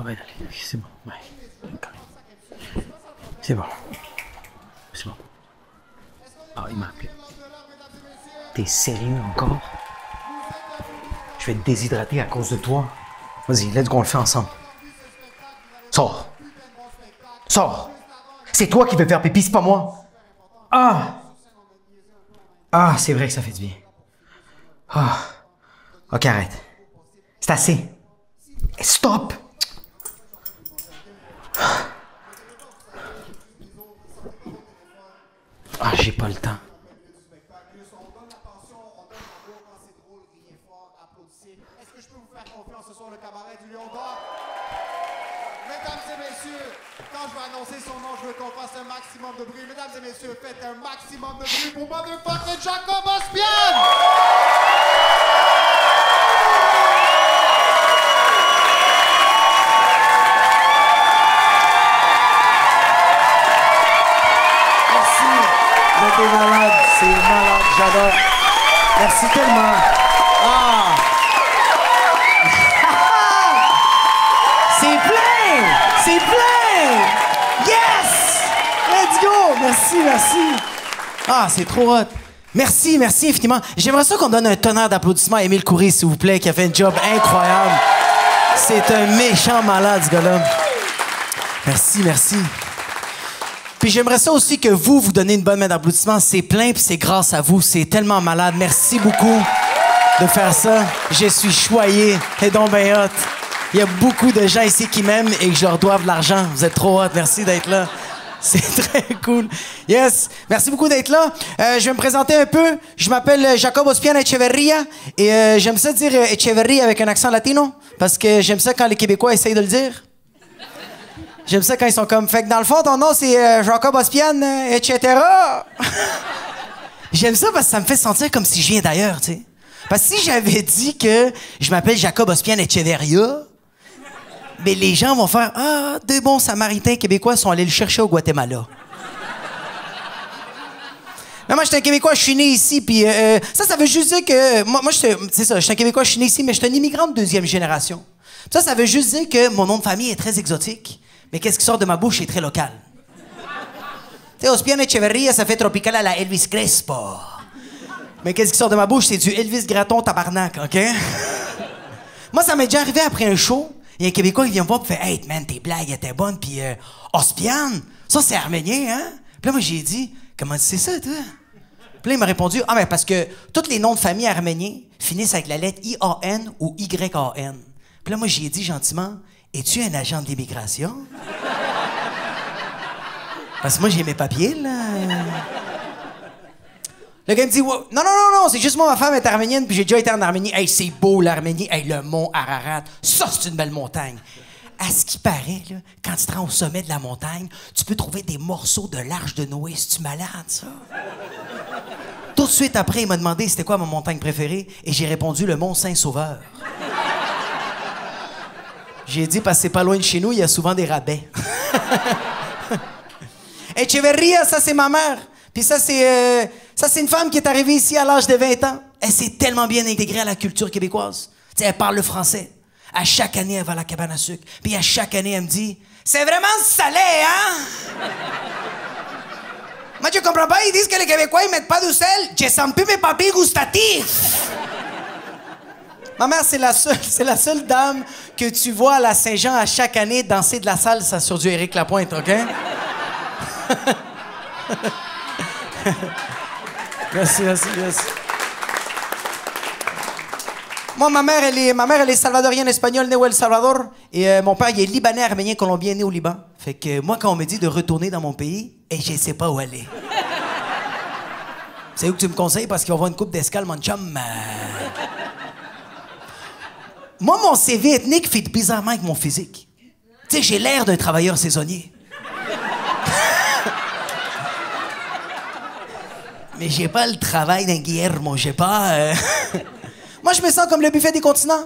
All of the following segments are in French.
Ah ben allez, c'est bon. Ouais. C'est bon. C'est bon. Ah, il m'a appelé. T'es sérieux encore? Je vais te déshydrater à cause de toi. Vas-y, let's go, on le fait ensemble. Sors. Sors. C'est toi qui veux faire pipi, c'est pas moi. Ah. Ah, c'est vrai que ça fait du bien. Ah. Ok, arrête. C'est assez. Stop. Ah, j'ai pas le temps. Est-ce que je peux vous faire confiance ce soir, le cabaret du Lion d'Or? Mesdames et messieurs, quand je vais annoncer son nom, je veux qu'on fasse un maximum de bruit. Mesdames et messieurs, faites un maximum de bruit pour motherfucker Jacob Ospian! T'es malade, c'est malade, j'adore. Merci tellement. Ah. C'est plein! C'est plein! Yes! Let's go! Merci, merci. Ah, c'est trop hot. Merci, merci infiniment. J'aimerais ça qu'on donne un tonnerre d'applaudissements à Émile Coury, s'il vous plaît, qui a fait un job incroyable. C'est un méchant malade, ce gars-là. Merci, merci. Puis j'aimerais ça aussi que vous donnez une bonne main d'applaudissement. C'est plein, puis c'est grâce à vous. C'est tellement malade. Merci beaucoup de faire ça. Je suis choyé. Et donc ben hot. Il y a beaucoup de gens ici qui m'aiment et que je leur dois de l'argent. Vous êtes trop hot. Merci d'être là. C'est très cool. Yes. Merci beaucoup d'être là. Je vais me présenter un peu. Je m'appelle Jacob Ospian Echeverria et j'aime ça dire Echeverria avec un accent latino parce que j'aime ça quand les Québécois essayent de le dire. J'aime ça quand ils sont comme... Fait que dans le fond, ton nom, c'est Jacob Ospian, etc. J'aime ça parce que ça me fait sentir comme si je viens d'ailleurs, tu sais. Parce que si j'avais dit que je m'appelle Jacob Ospian Echeverria, ben les gens vont faire « Ah, deux bons Samaritains québécois sont allés le chercher au Guatemala. » Mais moi, je suis un Québécois, je suis né ici, puis ça veut juste dire que... Moi c'est ça, je suis un Québécois, je suis né ici, mais je suis un immigrant de deuxième génération. Ça veut juste dire que mon nom de famille est très exotique. Mais qu'est-ce qui sort de ma bouche est très local. Tu sais, Ospian Echeverria, ça fait tropical à la Elvis Crespo. Mais qu'est-ce qui sort de ma bouche, c'est du Elvis Graton tabarnak, OK? Moi, ça m'est déjà arrivé après un show. Il y a un Québécois qui vient me voir et fait « Hey, man, tes blagues étaient bonnes, puis Ospian, ça, c'est arménien, hein? » Puis là, moi, j'ai dit « Comment tu sais ça, toi? » Puis là, il m'a répondu « Ah, mais parce que tous les noms de famille arméniens finissent avec la lettre I-A-N ou Y-A-N. » Puis là, moi, j'ai dit gentiment « Es-tu un agent de l'immigration? » Parce que moi, j'ai mes papiers, là. Le gars me dit wow. Non, c'est juste moi, ma femme est arménienne, puis j'ai déjà été en Arménie. Hey, c'est beau, l'Arménie. Hey, le mont Ararat. Ça, c'est une belle montagne. À ce qui paraît, là, quand tu te rends au sommet de la montagne, tu peux trouver des morceaux de l'arche de Noé. C'est-tu malade, ça? Tout de suite après, il m'a demandé c'était quoi ma montagne préférée, et j'ai répondu le mont Saint-Sauveur. J'ai dit, parce que c'est pas loin de chez nous, il y a souvent des rabais. Echeverria, ça, c'est ma mère. Puis ça, c'est une femme qui est arrivée ici à l'âge de 20 ans. Elle s'est tellement bien intégrée à la culture québécoise. T'sais, elle parle le français. À chaque année, elle va à la cabane à sucre. Puis à chaque année, elle me dit « C'est vraiment salé, hein? » Moi, je comprends pas. Ils disent que les Québécois, ils mettent pas du sel. Je sens plus mes papiers gustatifs. Ma mère, c'est la seule dame que tu vois à la Saint-Jean à chaque année danser de la salsa sur du Éric Lapointe, OK? Merci. Moi, ma mère, elle est salvadorienne espagnole, née au El Salvador. Et mon père, il est libanais, arménien, colombien, né au Liban. Fait que moi, quand on me dit de retourner dans mon pays, je sais pas où aller. C'est où que tu me conseilles parce qu'il va y avoir une coupe d'escale, mon chum. Moi, mon CV ethnique fit bizarrement avec mon physique. Tu sais, j'ai l'air d'un travailleur saisonnier. Mais j'ai pas le travail d'un Guillermo, j'ai pas... Moi, je me sens comme le buffet des continents.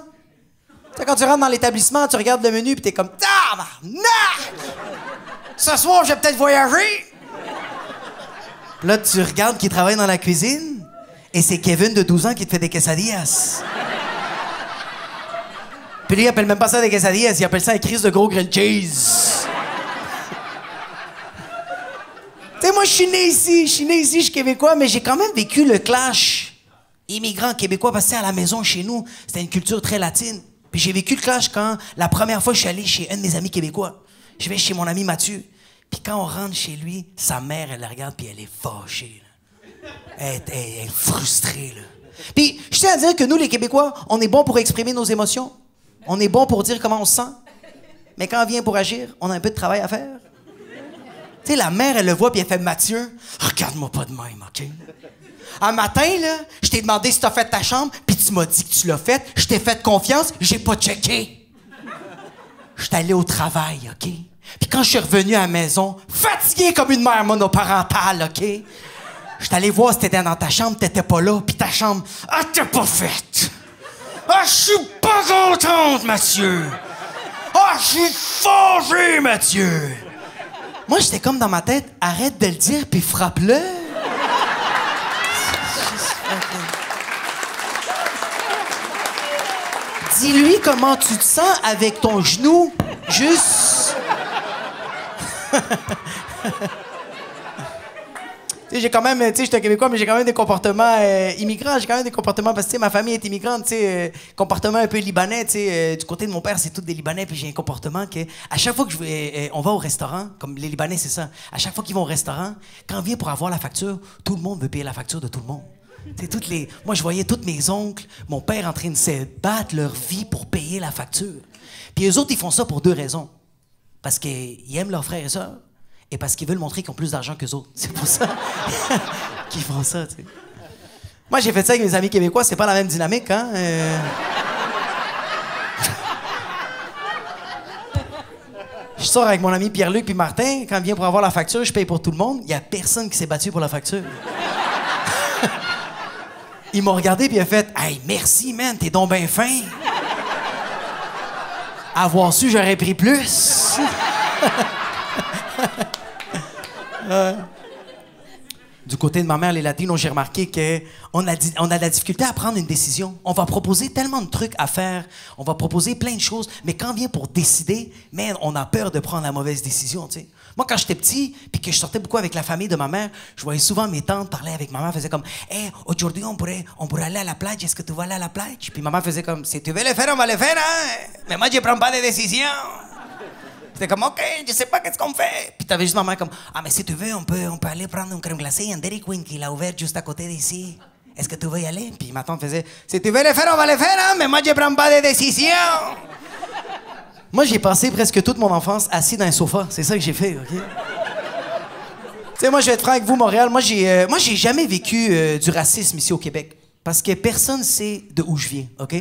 Tu sais, quand tu rentres dans l'établissement, tu regardes le menu pis t'es comme... Tabarnak! Ce soir, je vais peut-être voyager! Puis là, tu regardes qui travaille dans la cuisine et c'est Kevin de 12 ans qui te fait des quesadillas. Puis lui, il appelle même pas ça des quesadillas, il appelle ça un crise de gros grilled cheese. Tu sais, moi, je suis né ici, je suis québécois, mais j'ai quand même vécu le clash immigrant québécois parce que à la maison, chez nous, c'était une culture très latine. Puis j'ai vécu le clash quand, la première fois, je suis allé chez un de mes amis québécois. Je vais chez mon ami Mathieu. Puis quand on rentre chez lui, sa mère, elle la regarde, puis elle est fâchée. Là. Elle est frustrée, là. Puis je tiens à dire que nous, les Québécois, on est bons pour exprimer nos émotions. On est bons pour dire comment on se sent. Mais quand on vient pour agir, on a un peu de travail à faire. Tu sais, la mère, elle le voit, puis elle fait « Mathieu, regarde-moi pas de même, OK? » Un matin, là, je t'ai demandé si t'as fait ta chambre, puis tu m'as dit que tu l'as faite. Je t'ai fait confiance, j'ai pas checké. Je suis allé au travail, OK? Puis quand je suis revenu à la maison, fatigué comme une mère monoparentale, OK? Je suis allé voir si t'étais dans ta chambre, t'étais pas là, puis ta chambre, ah, t'es pas faite. Ah, je suis pas contente, Mathieu. Ah, je suis fâché, Mathieu. Moi, j'étais comme dans ma tête, arrête de le dire, puis frappe-le. Dis-lui comment tu te sens avec ton genou, juste... j'ai quand même, tu sais, j'étais Québécois, mais j'ai quand même des comportements immigrants. J'ai quand même des comportements, parce que ma famille est immigrante, tu sais, comportement un peu libanais, tu sais. Du côté de mon père, c'est tous des Libanais, puis j'ai un comportement que, à chaque fois que on va au restaurant, comme les Libanais, c'est ça, à chaque fois qu'ils vont au restaurant, quand on vient pour avoir la facture, tout le monde veut payer la facture de tout le monde. Moi, je voyais tous mes oncles, mon père en train de se battre leur vie pour payer la facture. Puis eux autres, ils font ça pour deux raisons. Parce qu'ils aiment leurs frères et sœurs, et parce qu'ils veulent montrer qu'ils ont plus d'argent qu'eux autres. C'est pour ça qu'ils font ça, tu sais. Moi, j'ai fait ça avec mes amis québécois, c'est pas la même dynamique, hein? Je sors avec mon ami Pierre-Luc puis Martin, quand il vient pour avoir la facture, je paye pour tout le monde. Il y a personne qui s'est battu pour la facture. Ils m'ont regardé puis ils ont fait « Hey, merci, man, t'es donc ben fin! » Avoir su, j'aurais pris plus. Du côté de ma mère, les Latinos, j'ai remarqué qu'on a de la difficulté à prendre une décision. On va proposer tellement de trucs à faire, on va proposer plein de choses, mais quand on vient pour décider, man, on a peur de prendre la mauvaise décision, tu sais. Moi, quand j'étais petit, puis que je sortais beaucoup avec la famille de ma mère, je voyais souvent mes tantes parler avec ma mère, faisaient comme « Hey, aujourd'hui, on pourrait aller à la plage, est-ce que tu vas aller à la plage? » Puis ma mère faisait comme « Si tu veux le faire, on va le faire, hein? Mais moi, je prends pas de décision. » C'était comme, OK, je sais pas qu'est-ce qu'on fait. Puis t'avais juste ma mère comme, ah, mais si tu veux, on peut aller prendre une crème glacée, un Dairy Queen qui l'a ouvert juste à côté d'ici. Est-ce que tu veux y aller? Puis ma tante faisait, si tu veux le faire, on va le faire, hein, mais moi, je prends pas de décision. Moi, j'ai passé presque toute mon enfance assis dans un sofa. C'est ça que j'ai fait, OK? Tu sais, moi, je vais être franc avec vous, Montréal. Moi, j'ai jamais vécu du racisme ici au Québec. Parce que personne sait de où je viens, OK?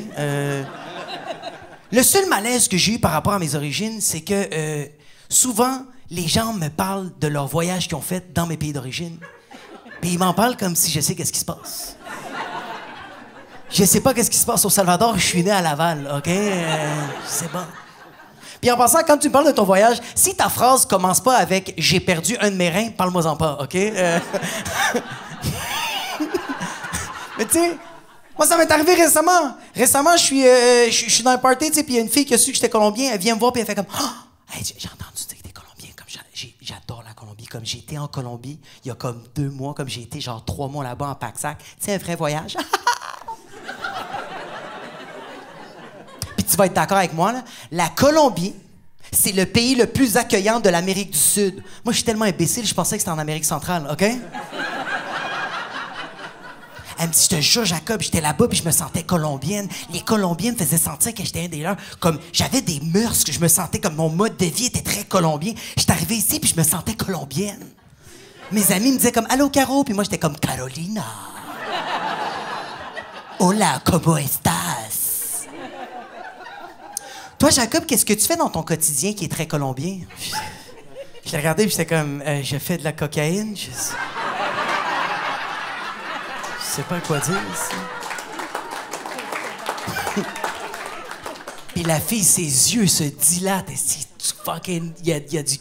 Le seul malaise que j'ai eu par rapport à mes origines, c'est que souvent, les gens me parlent de leur voyage qu'ils ont fait dans mes pays d'origine. Puis ils m'en parlent comme si je sais qu'est-ce qui se passe. Je sais pas qu'est-ce qui se passe au Salvador, je suis né à Laval, OK? C'est bon. Puis en passant, quand tu me parles de ton voyage, si ta phrase commence pas avec « j'ai perdu un de mes reins », parle-moi-en pas, OK? Mais tu sais... Moi, ça m'est arrivé récemment. Récemment, je suis dans un party, tu sais, puis il y a une fille qui a su que j'étais Colombien. Elle vient me voir, puis elle fait comme « Ah! Hey, j'ai entendu dire que t'es Colombien. » Comme j'adore la Colombie. Comme j'ai été en Colombie il y a comme 2 mois, comme j'ai été genre 3 mois là-bas en pack-sac. Tu sais, un vrai voyage. Puis tu vas être d'accord avec moi, là. La Colombie, c'est le pays le plus accueillant de l'Amérique du Sud. Moi, je suis tellement imbécile, je pensais que c'était en Amérique centrale, OK? Elle me dit, je te jure, Jacob, j'étais là-bas puis je me sentais colombienne. Les Colombiens me faisaient sentir que j'étais un des leurs. Comme, j'avais des mœurs, que je me sentais comme mon mode de vie était très colombien. J'étais arrivée ici puis je me sentais colombienne. Mes amis me disaient comme, allô, Caro? Puis moi, j'étais comme, Carolina. Hola, ¿cómo estás? Toi, Jacob, qu'est-ce que tu fais dans ton quotidien qui est très colombien? Je l'ai regardé puis j'étais comme, je fais de la cocaïne. Je sais pas quoi dire, ici. Puis la fille, ses yeux se dilatent. Et c'est fucking...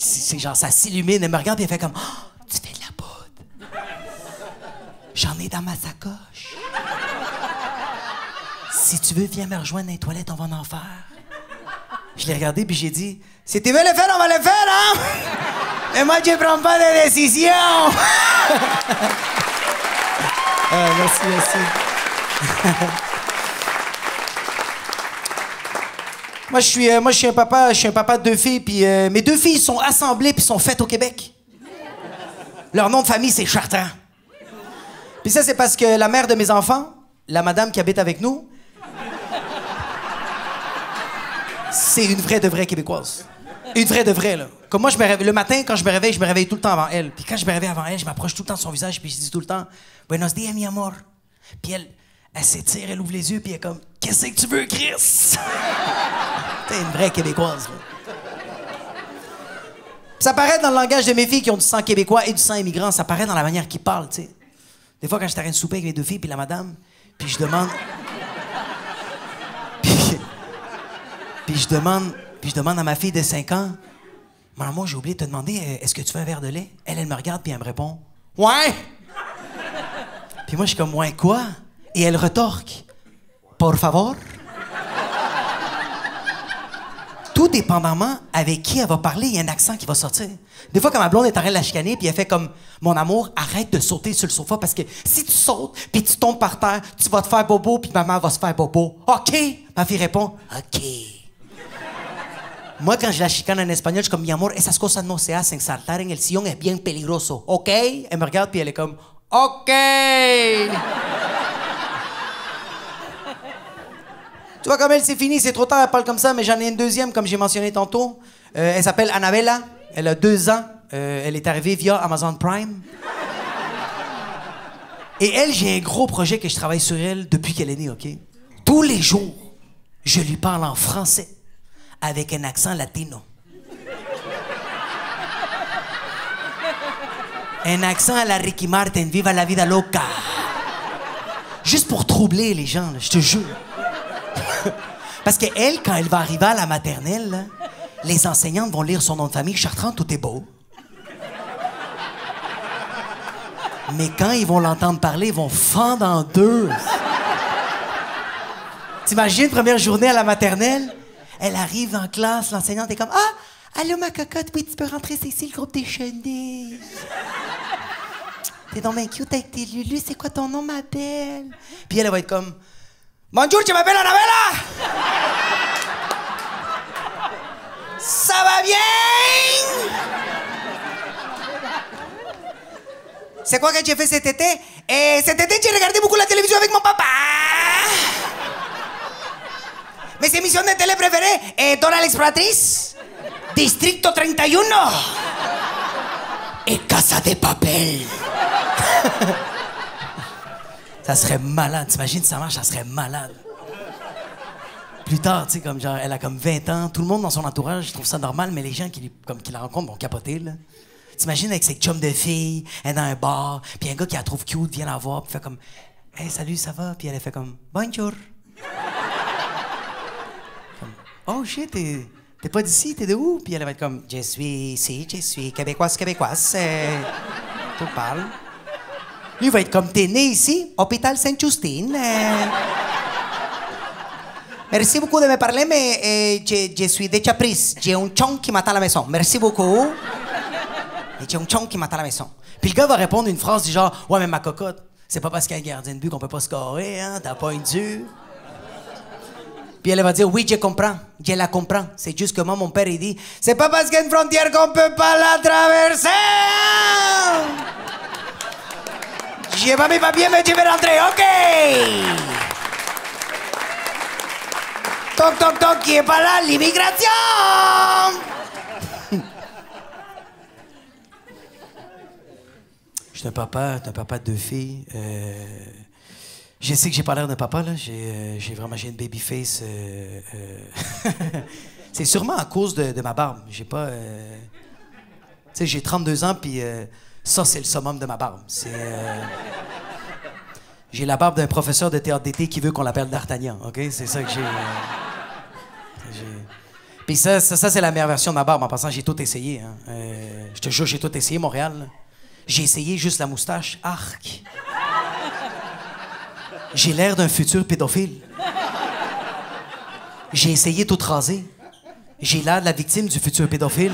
c'est genre, ça s'illumine. Elle me regarde et elle fait comme... Oh, tu fais de la poudre. J'en ai dans ma sacoche. Si tu veux, viens me rejoindre dans les toilettes, on va en faire. Je l'ai regardé, puis j'ai dit, si tu veux le faire, on va le faire, hein? Mais moi, je prends pas de décision. Merci. Moi, je suis un papa de 2 filles, puis mes 2 filles sont assemblées puis sont faites au Québec. Leur nom de famille, c'est Chartrand. Puis ça, c'est parce que la mère de mes enfants, la madame qui habite avec nous, c'est une vraie de vraie Québécoise. Une vraie de vraie, là. Comme moi, le matin, quand je me réveille tout le temps avant elle. Puis quand je me réveille avant elle, je m'approche tout le temps de son visage, puis je dis tout le temps « Buenos dias, mi amor ». Puis elle s'étire, elle ouvre les yeux, puis elle est comme « Qu'est-ce que tu veux, Chris? » T'es une vraie Québécoise, là. Ça paraît dans le langage de mes filles qui ont du sang québécois et du sang immigrant. Ça paraît dans la manière qu'ils parlent, tu sais. Des fois, quand j'étais en train de souper avec mes 2 filles, puis la madame, puis je demande... puis je demande à ma fille de 5 ans, « Maman, j'ai oublié de te demander, est-ce que tu veux un verre de lait? » Elle me regarde, puis elle me répond, « Ouais! » Puis moi, je suis comme, « Ouais, quoi? » Et elle retorque, « Por favor? » Tout dépendamment avec qui elle va parler, il y a un accent qui va sortir. Des fois, quand ma blonde est en train de la chicaner, puis elle fait comme « Mon amour, arrête de sauter sur le sofa parce que si tu sautes, puis tu tombes par terre, tu vas te faire bobo, puis maman va se faire bobo. OK? » Ma fille répond « OK. » Moi, quand je la chicane en espagnol, je suis comme « Mi amor, esas cosas no se hacen. Saltar en el sillón es bien peligroso. OK? » Elle me regarde, puis elle est comme « OK. » Tu vois, comme elle, c'est fini, c'est trop tard, elle parle comme ça, mais j'en ai une deuxième, comme j'ai mentionné tantôt. Elle s'appelle Annabella, elle a 2 ans. Elle est arrivée via Amazon Prime. Et elle, j'ai un gros projet que je travaille sur elle depuis qu'elle est née, OK? Tous les jours, je lui parle en français, avec un accent latino. Un accent à la Ricky Martin, viva la vida loca. Juste pour troubler les gens, là, je te jure. Parce qu'elle, quand elle va arriver à la maternelle, là, les enseignantes vont lire son nom de famille. Chartrand, tout est beau. Mais quand ils vont l'entendre parler, ils vont fendre en 2. T'imagines, première journée à la maternelle? Elle arrive en classe, l'enseignante est comme « Ah, allô ma cocotte, oui, tu peux rentrer, c'est ici le groupe des chenilles. T'es donc bien cute avec tes Lulu, c'est quoi ton nom, ma belle? » Puis elle va être comme « Bonjour, je m'appelle Annabella! Ça va bien? C'est quoi que j'ai fait cet été? Cet été, j'ai regardé beaucoup la télévision avec mon papa. Mes émissions de télé préférées, Dora l'exploratrice, Distrito 31 et Casa de Papel. Ça serait malade. T'imagines si ça marche, ça serait malade. Plus tard, tu sais, comme genre, elle a comme 20 ans, tout le monde dans son entourage trouve ça normal, mais les gens qui la rencontrent vont capoter, là. T'imagines avec ses chums de filles, elle est dans un bar, puis un gars qui la trouve cute vient la voir, puis fait comme « Hey, salut, ça va? » Puis elle fait comme « Bonjour. » Comme « Oh shit, t'es pas d'ici, t'es de où? » Puis elle va être comme « Je suis ici, je suis québécoise, tout parle. » Lui, il va être comme « T'es né ici? Hôpital Sainte-Justine. Merci beaucoup de me parler, mais je suis déjà prise. J'ai un chong qui m'attend à la maison. Merci beaucoup. Et j'ai un chong qui m'attend à la maison. » Puis le gars va répondre une phrase du genre « Ouais, mais ma cocotte, c'est pas parce qu'il y a un gardien de but qu'on peut pas scorer, hein? T'as pas une dure. » Puis elle va dire « Oui, je comprends. Je la comprends. C'est juste que moi, mon père, il dit « C'est pas parce qu'il y a une frontière qu'on peut pas la traverser. » J'ai pas mes papiers, mais je vais rentrer. OK. Toc, toc, toc, qui est pas là? L'immigration! Je suis un papa de 2 filles. Je sais que j'ai pas l'air d'un papa, là. J'ai une baby face. C'est sûrement à cause de ma barbe. J'ai pas... Tu sais, j'ai 32 ans, puis ça, c'est le summum de ma barbe. J'ai la barbe d'un professeur de théâtre d'été qui veut qu'on l'appelle D'Artagnan, OK? C'est ça que j'ai... Puis ça, c'est la meilleure version de ma barbe. En passant, j'ai tout essayé. Hein. Je te jure, j'ai tout essayé, Montréal. Là. J'ai essayé juste la moustache. Arc! J'ai l'air d'un futur pédophile. J'ai essayé tout raser. J'ai l'air de la victime du futur pédophile.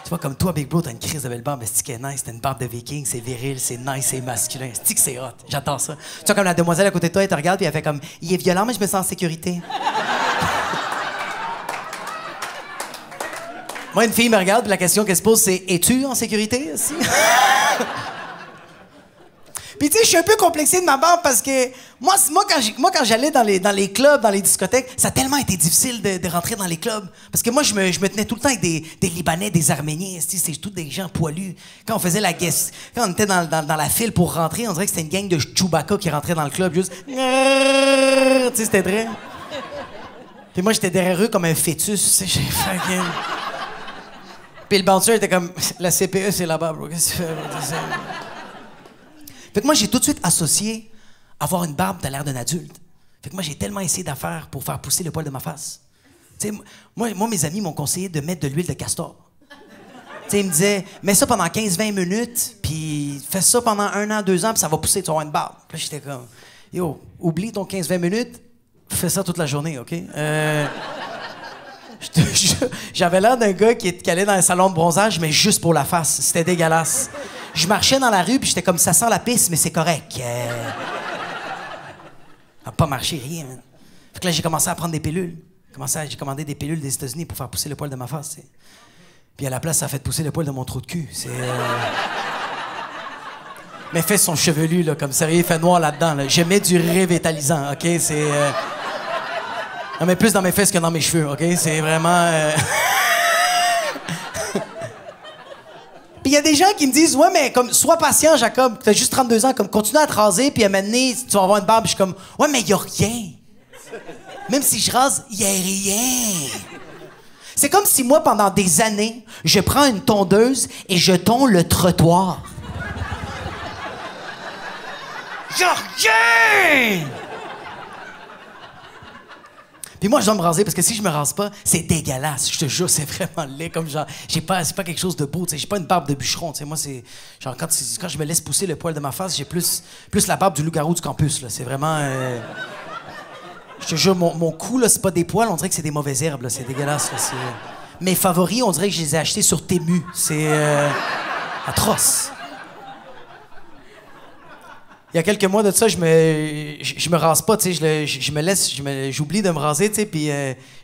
Tu vois, comme toi, Big Bro, t'as une crise de belle barbe, mais c'est qui est nice, t'as une barbe de viking, c'est viril, c'est nice, c'est masculin. C'est que c'est hot, j'adore ça. Tu vois, comme la demoiselle à côté de toi, elle te regarde, puis elle fait comme, il est violent, mais je me sens en sécurité. Moi, une fille me regarde, puis la question qu'elle se pose, c'est, es-tu en sécurité aussi? Puis tu sais, je suis un peu complexé de ma barbe parce que moi quand j'allais dans les clubs, dans les discothèques, ça a tellement été difficile de rentrer dans les clubs. Parce que moi, je me tenais tout le temps avec des Libanais, des Arméniens. C'est tous des gens poilus. Quand on faisait quand on était dans la file pour rentrer, on dirait que c'était une gang de Chewbacca qui rentrait dans le club juste... Tu sais, c'était vrai. Puis moi, j'étais derrière eux comme un fœtus. Tu sais, j'ai fucking... Puis le bouncer était comme... La CPE, c'est là-bas, bro. Qu'est-ce que tu fais? Fait que moi, j'ai tout de suite associé avoir une barbe, t'as l'air d'un adulte. Fait que moi, j'ai tellement essayé d'affaires pour faire pousser le poil de ma face. Tu sais, moi, mes amis m'ont conseillé de mettre de l'huile de castor. Tu sais, ils me disaient, mets ça pendant 15-20 minutes, puis fais ça pendant 1 an, 2 ans, puis ça va pousser, tu vas avoir une barbe. Puis là, j'étais comme, yo, oublie ton 15-20 minutes, fais ça toute la journée, OK? J'avais l'air d'un gars qui allait dans un salon de bronzage, mais juste pour la face. C'était dégueulasse. Je marchais dans la rue, puis j'étais comme, ça sent la pisse, mais c'est correct. Ça n'a pas marché, rien, man. Fait que là, j'ai commencé à prendre des pilules. J'ai commandé des pilules des États-Unis pour faire pousser le poil de ma face, tu sais. Puis à la place, ça a fait pousser le poil de mon trou de cul. Mes fesses sont chevelues, là, comme sérieux, il fait noir là-dedans. Là. Je mets du révitalisant, OK? Non, mais plus dans mes fesses que dans mes cheveux, OK? C'est vraiment... Puis il y a des gens qui me disent, ouais, mais comme, sois patient, Jacob, t'as juste 32 ans, comme, continue à te raser, puis à un moment donné, tu vas avoir une barbe. Je suis comme, ouais, mais il y a rien. Même si je rase, il y a rien. C'est comme si moi, pendant des années, je prends une tondeuse et je tonds le trottoir. Il y a rien! Puis moi, je dois me raser parce que si je me rase pas, c'est dégueulasse. Je te jure, c'est vraiment laid. Comme genre, c'est pas quelque chose de beau. J'ai pas une barbe de bûcheron. T'sais. Moi, c'est genre quand je me laisse pousser le poil de ma face, j'ai plus la barbe du loup-garou du campus. Là. C'est vraiment. Je te jure, mon cou là, c'est pas des poils. On dirait que c'est des mauvaises herbes. Là. C'est dégueulasse. Là. Mes favoris, on dirait que je les ai achetés sur Temu. C'est atroce. Il y a quelques mois de ça, je me rase pas, tu sais, j'oublie de me raser, tu sais, puis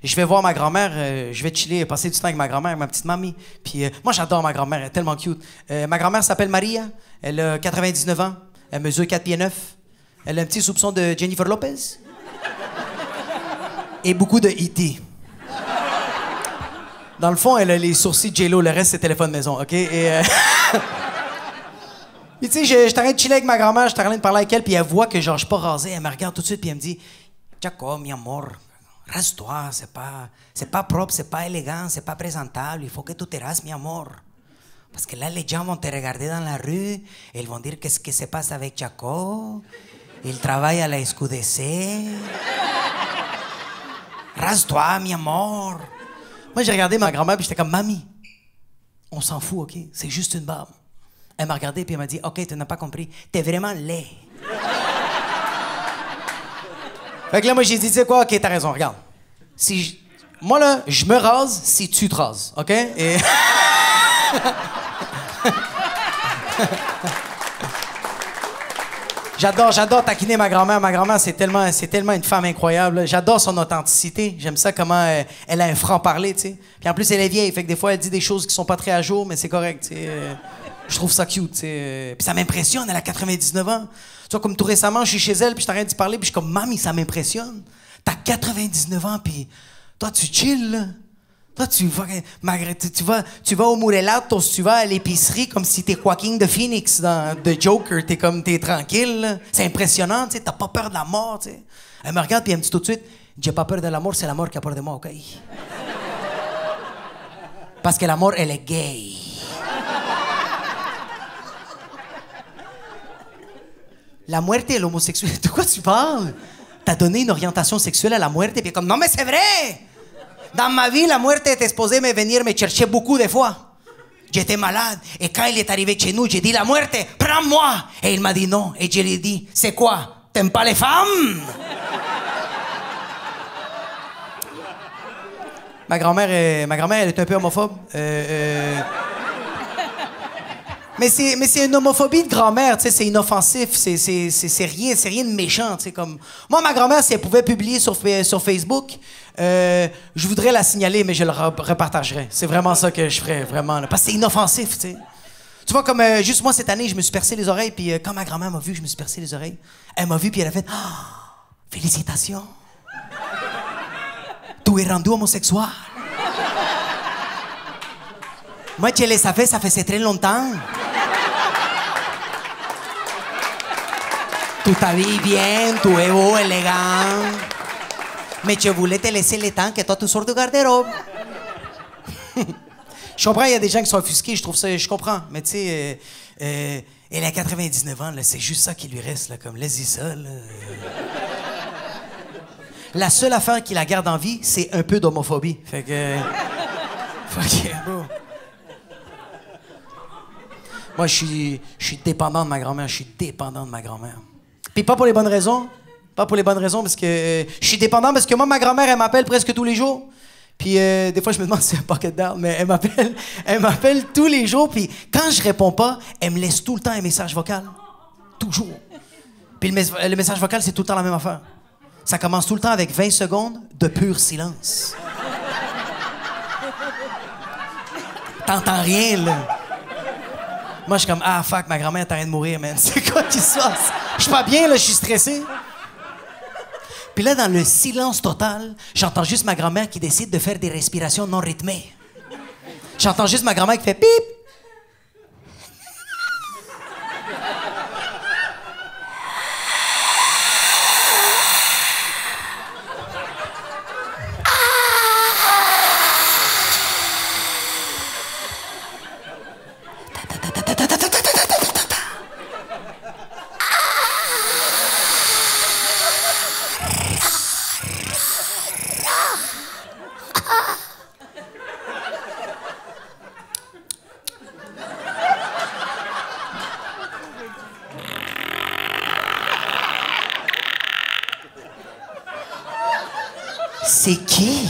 je vais voir ma grand-mère, je vais chiller, passer du temps avec ma grand-mère, ma petite mamie. Puis moi, j'adore ma grand-mère, elle est tellement cute. Ma grand-mère s'appelle Maria, elle a 99 ans, elle mesure 4 pieds 9, elle a un petit soupçon de Jennifer Lopez et beaucoup de E.T. Dans le fond, elle a les sourcils de J-Lo, le reste, c'est téléphone maison, OK? Et... Puis tu sais, je t'arrête de chiller avec ma grand-mère, je t'arrête de parler avec elle, puis elle voit que genre je suis pas rasé, elle me regarde tout de suite, puis elle me dit, Jaco, mi amor, rase-toi, c'est pas propre, c'est pas élégant, c'est pas présentable, il faut que tu te rases, mi amor. Parce que là, les gens vont te regarder dans la rue, et ils vont dire qu'est-ce que se passe avec Jaco, il travaille à la SQDC. Rase-toi, mi amor. Moi, j'ai regardé ma grand-mère, puis j'étais comme, mamie, on s'en fout, OK? C'est juste une barbe. Elle m'a regardé puis elle m'a dit, OK, tu n'as pas compris, t'es vraiment laid. Fait que là, moi, j'ai dit, tu sais quoi, OK, t'as raison, regarde. Moi, là, je me rase si tu te rases, OK? Et... J'adore taquiner ma grand-mère. Ma grand-mère, c'est tellement une femme incroyable. Là. J'adore son authenticité. J'aime ça comment elle a un franc-parler, tu sais. Puis en plus, elle est vieille, fait que des fois, elle dit des choses qui sont pas très à jour, mais c'est correct, tu sais. Je trouve ça cute, tu sais. Puis ça m'impressionne, elle a 99 ans. Tu vois, comme tout récemment, je suis chez elle, puis je t'arrête d'y parler, puis je suis comme, mamie, ça m'impressionne. T'as 99 ans, puis toi, tu chill, là. Toi, tu vas au Murelatos, tu vas à l'épicerie comme si t'es Joaquin de Phoenix dans The Joker. T'es tranquille, là. C'est impressionnant, tu sais. T'as pas peur de la mort, tu sais. Elle me regarde, puis elle me dit tout de suite, j'ai pas peur de la mort, c'est la mort qui a peur de moi, OK? Parce que la mort, elle est gay. La muerte et l'homosexualité. De quoi tu parles? T'as donné une orientation sexuelle à la muerte, puis comme, non, mais c'est vrai! Dans ma vie, la muerte était supposée venir me chercher beaucoup de fois. J'étais malade, et quand il est arrivé chez nous, j'ai dit, la muerte, prends-moi! Et il m'a dit non, et je lui ai dit, c'est quoi? T'aimes pas les femmes? Ma grand-mère, elle est un peu homophobe. Mais c'est une homophobie de grand-mère, tu sais, c'est inoffensif, c'est rien de méchant, tu sais, comme... Moi, ma grand-mère, si elle pouvait publier sur Facebook, je voudrais la signaler, mais je le repartagerais. C'est vraiment ça que je ferais, vraiment, là, parce que c'est inoffensif, tu sais. Tu vois, comme juste moi, cette année, je me suis percé les oreilles, puis quand ma grand-mère m'a vu que je me suis percé les oreilles, elle m'a vu, puis elle a fait « Oh, félicitations! Tu es rendu homosexuel! » Moi, je le savais, ça faisait très longtemps. Tu t'habilles bien, tu es beau, élégant. Mais je voulais te laisser le temps que toi, tu sors du garde-robe. Je comprends, il y a des gens qui sont offusqués, je trouve ça, je comprends. Mais tu sais, elle a 99 ans, là, c'est juste ça qui lui reste, là, comme laisse-y ça, là. La seule affaire qui la garde en vie, c'est un peu d'homophobie. Fait que... Fuck yeah, bro. Moi, je suis dépendant de ma grand-mère, je suis dépendant de ma grand-mère. Puis pas pour les bonnes raisons. Pas pour les bonnes raisons, parce que je suis dépendant parce que moi, ma grand-mère, elle m'appelle presque tous les jours. Puis des fois, je me demande si c'est un pocket d'art, mais elle m'appelle tous les jours. Puis quand je réponds pas, elle me laisse tout le temps un message vocal. Toujours. Puis le message vocal, c'est tout le temps la même affaire. Ça commence tout le temps avec 20 secondes de pur silence. T'entends rien, là. Moi, je suis comme, ah, fuck, ma grand-mère est en train de mourir, man. C'est quoi qui se passe? Je suis pas bien, là, je suis stressé. Puis là, dans le silence total, j'entends juste ma grand-mère qui décide de faire des respirations non rythmées. J'entends juste ma grand-mère qui fait pip. C'est qui?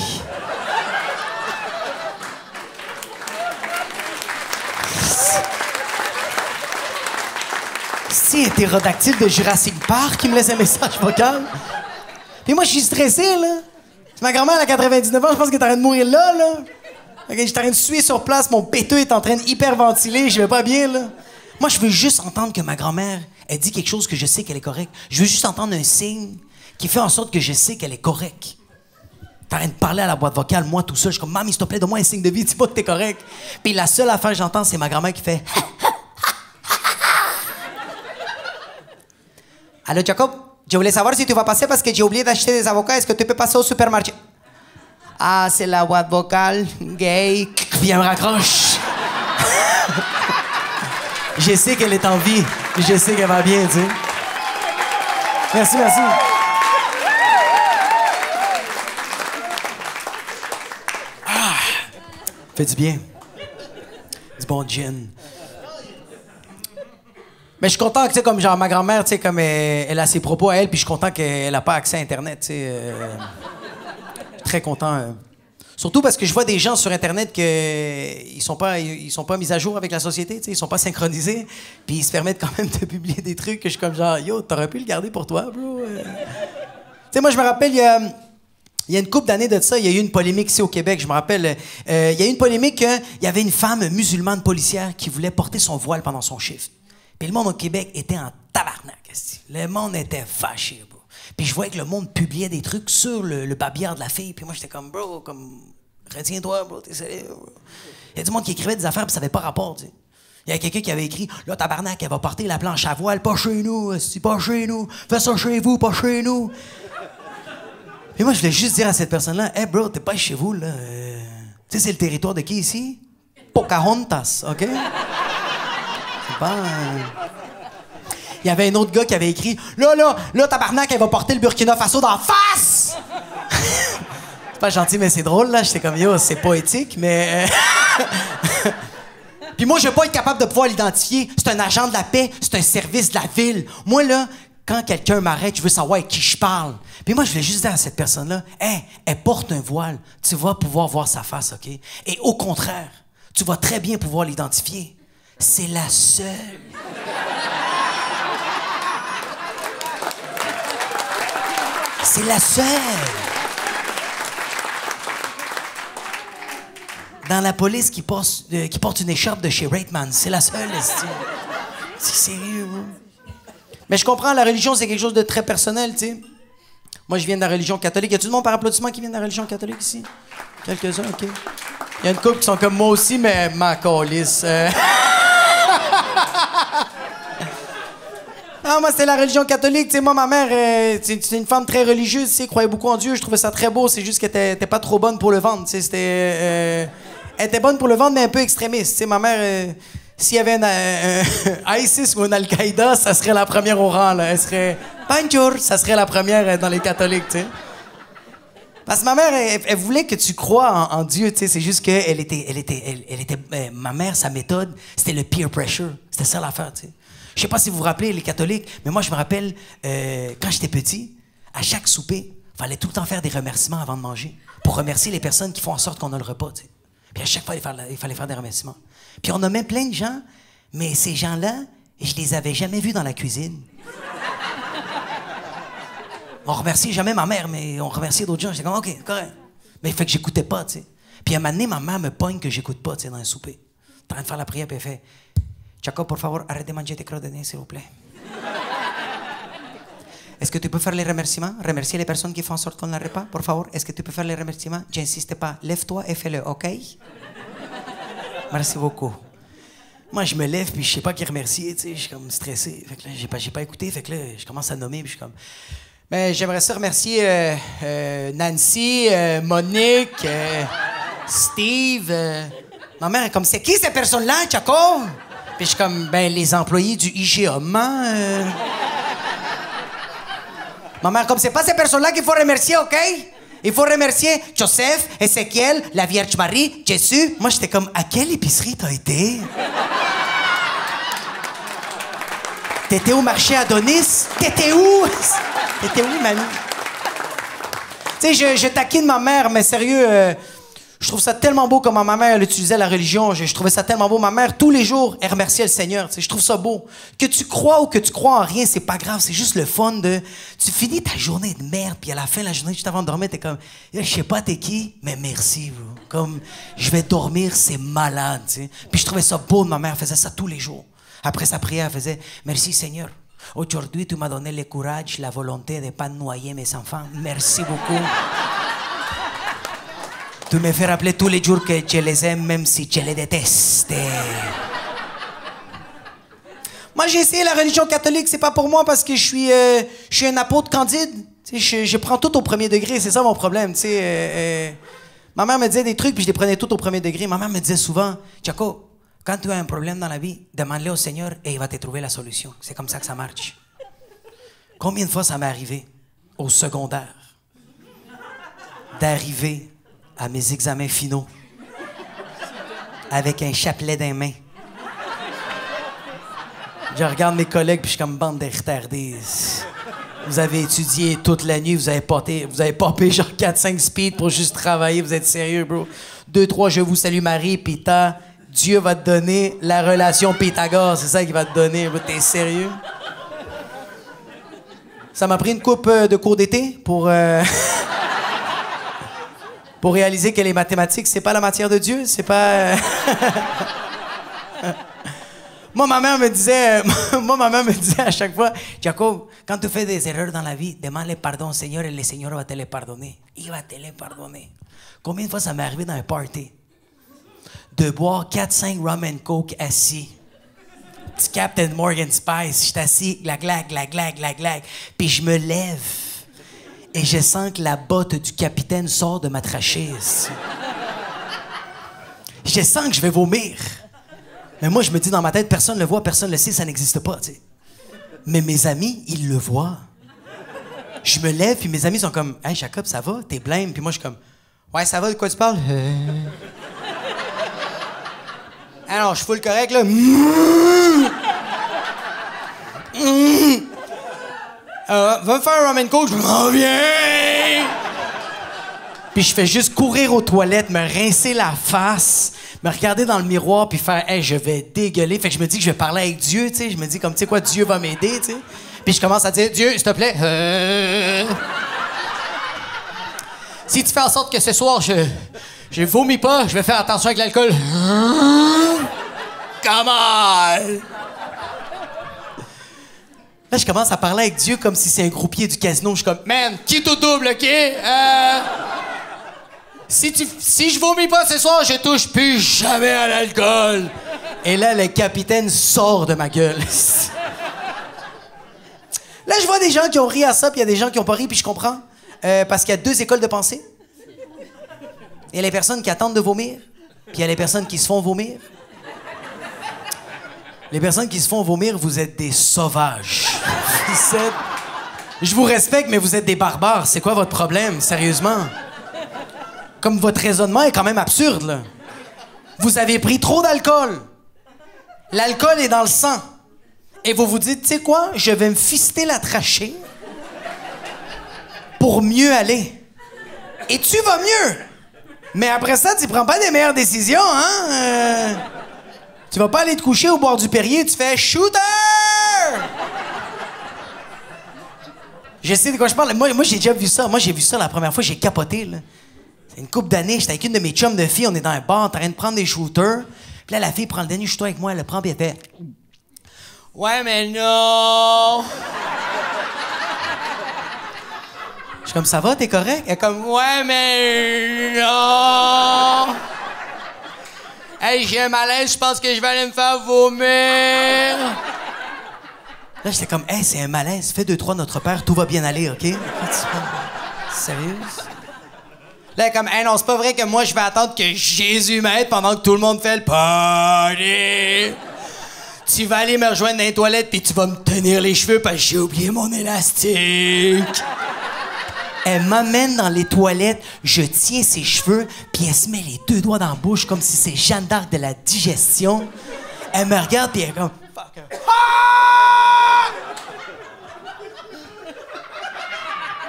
C'est hétérodactyle de Jurassic Park qui me laisse un message vocal. Puis moi, je suis stressé, là. Ma grand-mère, elle a 99 ans, je pense qu'elle est en train de mourir là, là. Je suis en train de suer sur place, mon péteux est en train d'hyperventiler, je vais pas bien, là. Moi, je veux juste entendre que ma grand-mère, elle dit quelque chose que je sais qu'elle est correcte. Je veux juste entendre un signe qui fait en sorte que je sais qu'elle est correcte. T'es en train de parler à la boîte vocale, moi tout seul, je suis comme, Mamie, s'il te plaît, donne-moi un signe de vie, dis-moi que t'es correct. Puis la seule affaire que j'entends, c'est ma grand-mère qui fait... Allô, Jacob? Je voulais savoir si tu vas passer parce que j'ai oublié d'acheter des avocats. Est-ce que tu peux passer au supermarché? Ah, c'est la boîte vocale gay. Puis elle me raccroche. Je sais qu'elle est en vie. Je sais qu'elle va bien, tu sais. Merci, merci. Ah, fait du bien. Du bon gin. Mais je suis content que, tu sais, comme genre ma grand-mère, tu sais, comme elle a ses propos à elle, puis je suis content qu'elle n'a pas accès à Internet, tu sais. Très content. Surtout parce que je vois des gens sur Internet ils sont pas mis à jour avec la société, tu sais, ils sont pas synchronisés, puis ils se permettent quand même de publier des trucs que je suis comme genre, yo, t'aurais pu le garder pour toi, bro. Tu sais, moi, je me rappelle, il y a une couple d'années de ça, il y a eu une polémique ici au Québec, je me rappelle. Il y a eu une polémique qu'il y avait une femme musulmane policière qui voulait porter son voile pendant son shift. Puis le monde au Québec était en tabarnak. Le monde était fâché, bro. Puis je voyais que le monde publiait des trucs sur le babillard de la fille. Puis moi, j'étais comme, bro, comme, retiens-toi, bro, t'es sérieux, bro. Il y a du monde qui écrivait des affaires, puis ça n'avait pas rapport, tu sais. Il y a quelqu'un qui avait écrit, là, tabarnak, elle va porter la planche à voile, pas chez nous, c'est pas chez nous. Fais ça chez vous, pas chez nous. Et moi, je voulais juste dire à cette personne-là, hey, bro, t'es pas chez vous, là. Tu sais, c'est le territoire de qui ici? Pocahontas, OK? Il y avait un autre gars qui avait écrit là, tabarnak, elle va porter le Burkina Faso d'en face! C'est pas gentil, mais c'est drôle, là. J'étais comme, yo, c'est poétique, mais. Puis moi, je vais pas être capable de pouvoir l'identifier. C'est un agent de la paix, c'est un service de la ville. Moi, là, quand quelqu'un m'arrête, je veux savoir avec qui je parle. Puis moi, je voulais juste dire à cette personne-là, hey, elle porte un voile. Tu vas pouvoir voir sa face, OK? Et au contraire, tu vas très bien pouvoir l'identifier. C'est la seule. C'est la seule. Dans la police qui porte une écharpe de chez Reitman. C'est la seule, c'est sérieux, hein? Mais je comprends, la religion, c'est quelque chose de très personnel, tu sais. Moi, je viens de la religion catholique. Y a tout le monde par applaudissement qui vient de la religion catholique ici? Quelques-uns, OK. Il y a une couple qui sont comme moi aussi, mais ma calisse. Non, moi, c'était la religion catholique. Tu sais, moi, ma mère, c'est une femme très religieuse, tu sais, croyait beaucoup en Dieu. Je trouvais ça très beau. C'est juste qu'elle était pas trop bonne pour le vendre, tu sais. Elle était bonne pour le vendre, mais un peu extrémiste. Tu sais, ma mère... S'il y avait un ISIS ou un Al-Qaïda, ça serait la première au rang, là. Elle serait « Bonjour », ça serait la première dans les catholiques, tu sais. Parce que ma mère, elle voulait que tu crois en Dieu, tu sais. C'est juste qu'elle était... ma mère, sa méthode, c'était le peer pressure. C'était ça l'affaire, tu sais. Je sais pas si vous vous rappelez, les catholiques, mais moi, je me rappelle, quand j'étais petit, à chaque souper, il fallait tout le temps faire des remerciements avant de manger pour remercier les personnes qui font en sorte qu'on a le repas, tu sais. Puis à chaque fois, il fallait faire des remerciements. Puis on nommait plein de gens, mais ces gens-là, je les avais jamais vus dans la cuisine. On remerciait jamais ma mère, mais on remerciait d'autres gens. J'étais comme, OK, correct. Mais il fait que j'écoutais pas, tu sais. Puis à un moment donné, ma mère me pogne que j'écoute pas, tu sais, dans un souper. En train de faire la prière, puis elle fait, Chaco, por favor, arrête de manger tes crottes de nez, s'il vous plaît. Est-ce que tu peux faire les remerciements? Remercier les personnes qui font en sorte qu'on a le repas, por favor. Est-ce que tu peux faire les remerciements? J'insiste pas. Lève-toi et fais-le, OK? Merci beaucoup. Moi, je me lève, puis je sais pas qui remercier, tu sais. Je suis comme stressé. Fait que là, j'ai pas écouté. Fait que là, je commence à nommer, puis je suis comme... Ben, j'aimerais ça remercier Nancy, Monique, Steve. Ma mère est comme, c'est qui ces personnes-là, Chaco? Puis je suis comme, ben, les employés du IGA. Ma mère, comme c'est pas ces personnes-là qu'il faut remercier, OK? Il faut remercier Joseph, Ézéchiel, la Vierge Marie, Jésus. Moi, j'étais comme, à quelle épicerie t'as été? T'étais au marché Adonis? T'étais où? T'étais où, mamie? Tu sais, je taquine ma mère, mais sérieux, je trouve ça tellement beau comment ma mère elle utilisait la religion. Je trouvais ça tellement beau. Ma mère, tous les jours, elle remerciait le Seigneur. Tu sais, je trouve ça beau. Que tu crois ou que tu crois en rien, c'est pas grave. C'est juste le fun de... Tu finis ta journée de merde, puis à la fin de la journée, juste avant de dormir, t'es comme... Je sais pas t'es qui, mais merci, bro. Comme, je vais dormir, c'est malade, tu sais. Puis je trouvais ça beau de ma mère. Elle faisait ça tous les jours. Après sa prière, elle faisait « Merci, Seigneur. Aujourd'hui, tu m'as donné le courage, la volonté de ne pas noyer mes enfants. Merci beaucoup. » Tu me fais rappeler tous les jours que je les aime, même si je les déteste. Moi, j'ai essayé la religion catholique. C'est pas pour moi parce que je suis un apôtre candide. Je prends tout au premier degré. C'est ça mon problème. Ma mère me disait des trucs, puis je les prenais tout au premier degré. Ma mère me disait souvent, Chaco, quand tu as un problème dans la vie, demande-le au Seigneur et il va te trouver la solution. C'est comme ça que ça marche. Combien de fois ça m'est arrivé, au secondaire, d'arriver à mes examens finaux avec un chapelet dans les mains. Je regarde mes collègues puis je suis comme bande de retardés. Vous avez étudié toute la nuit, vous avez popé genre 4-5 speed pour juste travailler, vous êtes sérieux, bro? 2-3, je vous salue Marie, puis Dieu va te donner la relation Pythagore, c'est ça qu'il va te donner, bro. T'es sérieux? Ça m'a pris une coupe de cours d'été pour... pour réaliser que les mathématiques, c'est pas la matière de Dieu, c'est pas... Moi, ma mère me disait à chaque fois, Jacob, quand tu fais des erreurs dans la vie, demande pardon au Seigneur et le Seigneur va te les pardonner. Il va te les pardonner. Combien de fois ça m'est arrivé dans un party de boire 4-5 rum and coke assis? Petit Captain Morgan Spice, je suis assis, glac, puis je me lève. Et je sens que la botte du capitaine sort de ma trachée. Je sens que je vais vomir. Mais moi, je me dis dans ma tête, personne ne le voit, personne ne le sait, ça n'existe pas, tu sais. Mais mes amis, ils le voient. Je me lève, puis mes amis sont comme « Hey, Jacob, ça va? T'es blême? » Puis moi, je suis comme « Ouais, ça va, de quoi tu parles? Alors, je suis full correct, là. Va me faire un rum and coke, je m'en viens! Puis je fais juste courir aux toilettes, me rincer la face, me regarder dans le miroir, puis faire « Hey, je vais dégueuler ». Fait que je me dis que je vais parler avec Dieu, tu sais. Je me dis comme, tu sais quoi, Dieu va m'aider, tu sais. Puis je commence à dire « Dieu, s'il te plaît, si tu fais en sorte que ce soir, je vomis pas, je vais faire attention avec l'alcool. Come on! » Là, je commence à parler avec Dieu comme si c'est un groupier du casino. Je suis comme « Man, qui tout double, OK? Si je vomis pas ce soir, je touche plus jamais à l'alcool. » Et là, le capitaine sort de ma gueule. Là, je vois des gens qui ont ri à ça, puis il y a des gens qui ont pas ri, puis je comprends. Parce qu'il y a deux écoles de pensée. Il y a les personnes qui attendent de vomir, puis il y a les personnes qui se font vomir. Les personnes qui se font vomir, vous êtes des sauvages. Je vous respecte, mais vous êtes des barbares. C'est quoi votre problème, sérieusement? Comme votre raisonnement est quand même absurde, là. Vous avez pris trop d'alcool. L'alcool est dans le sang. Et vous vous dites, tu sais quoi? Je vais me fister la trachée pour mieux aller. Et tu vas mieux. Mais après ça, tu prends pas des meilleures décisions, hein? Tu vas pas aller te coucher au bord du Perrier, tu fais « Shooter! » Je sais de quoi je parle. Moi j'ai déjà vu ça. Moi, j'ai vu ça la première fois, j'ai capoté, là. C'est une couple d'années, j'étais avec une de mes chums de filles, on est dans un bar, en train de prendre des shooters. Puis là, la fille prend le dernier shooter avec moi, elle le prend, puis elle fait « Ouais, mais non! » Je suis comme « Ça va, t'es correct? » Elle est comme « Ouais, mais non! » Hey, j'ai un malaise, je pense que je vais aller me faire vomir. Là, j'étais comme, hey, c'est un malaise. Fais 2, 3, notre père, tout va bien aller, OK? Sérieux? Là, elle est comme, hey, non, c'est pas vrai que moi, je vais attendre que Jésus m'aide pendant que tout le monde fait le party. Tu vas aller me rejoindre dans les toilettes, puis tu vas me tenir les cheveux parce que j'ai oublié mon élastique. Elle m'amène dans les toilettes, je tiens ses cheveux, puis elle se met les 2 doigts dans la bouche comme si c'est Jeanne d'Arc de la digestion. Elle me regarde, puis elle est comme... Fuck.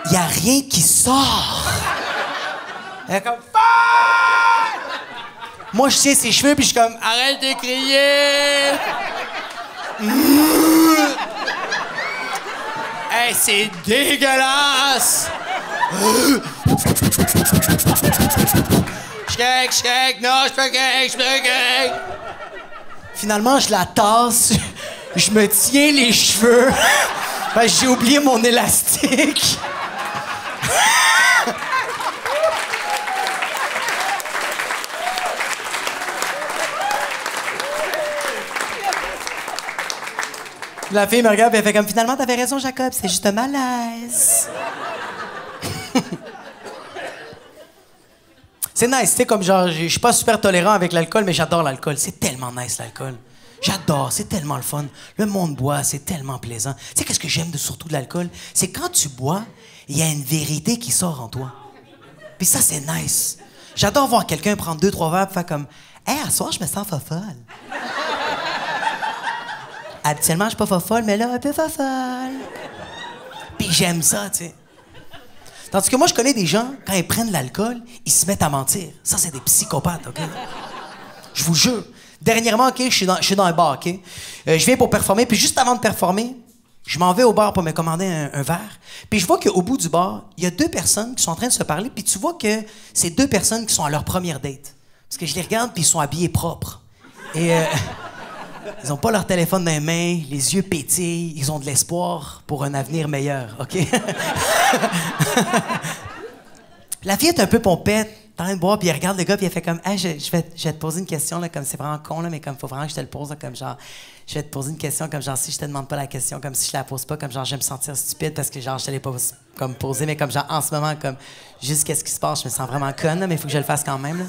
Il y a rien qui sort. Elle est comme... Fuck! Moi, je tiens ses cheveux, puis je suis comme... Arrête de crier! Hey, c'est dégueulasse! J'craque, non, je craque. Finalement, je la tasse, je me tiens les cheveux, parce que j'ai oublié mon élastique. La fille me regarde et elle fait comme, finalement, t'avais raison, Jacob, c'est juste un malaise. C'est nice, tu sais, comme genre, je suis pas super tolérant avec l'alcool, mais j'adore l'alcool. C'est tellement nice, l'alcool. J'adore, c'est tellement le fun. Le monde boit, c'est tellement plaisant. Tu sais, qu'est-ce que j'aime surtout de l'alcool? C'est quand tu bois, il y a une vérité qui sort en toi. Puis ça, c'est nice. J'adore voir quelqu'un prendre 2, 3 verres et faire comme, hey, à soir, je me sens fofolle. Habituellement, je suis pas fofolle, mais là, un peu fofolle. Puis j'aime ça, tu sais. Tandis que moi, je connais des gens, quand ils prennent de l'alcool, ils se mettent à mentir. Ça, c'est des psychopathes, OK? Je vous jure. Dernièrement, OK, je suis dans un bar, OK? Je viens pour performer, puis juste avant de performer, je m'en vais au bar pour me commander un verre. Puis je vois qu'au bout du bar, il y a 2 personnes qui sont en train de se parler, puis tu vois que c'est 2 personnes qui sont à leur première date. Parce que je les regarde, puis ils sont habillés propres. Et... ils ont pas leur téléphone dans les mains, les yeux pétillent, ils ont de l'espoir pour un avenir meilleur, OK? La fille est un peu pompette, en train de boire, puis elle regarde le gars, puis elle fait comme, hey, je vais te poser une question, là, comme c'est vraiment con, là, mais comme faut vraiment que je te le pose, là, comme genre, je vais te poser une question, comme genre, si je te demande pas la question, comme si je la pose pas, comme genre, je vais me sentir stupide parce que genre, je te l'ai pas comme posé, mais comme genre, en ce moment, comme, juste qu'est-ce qui se passe, je me sens vraiment conne, là, mais il faut que je le fasse quand même, là.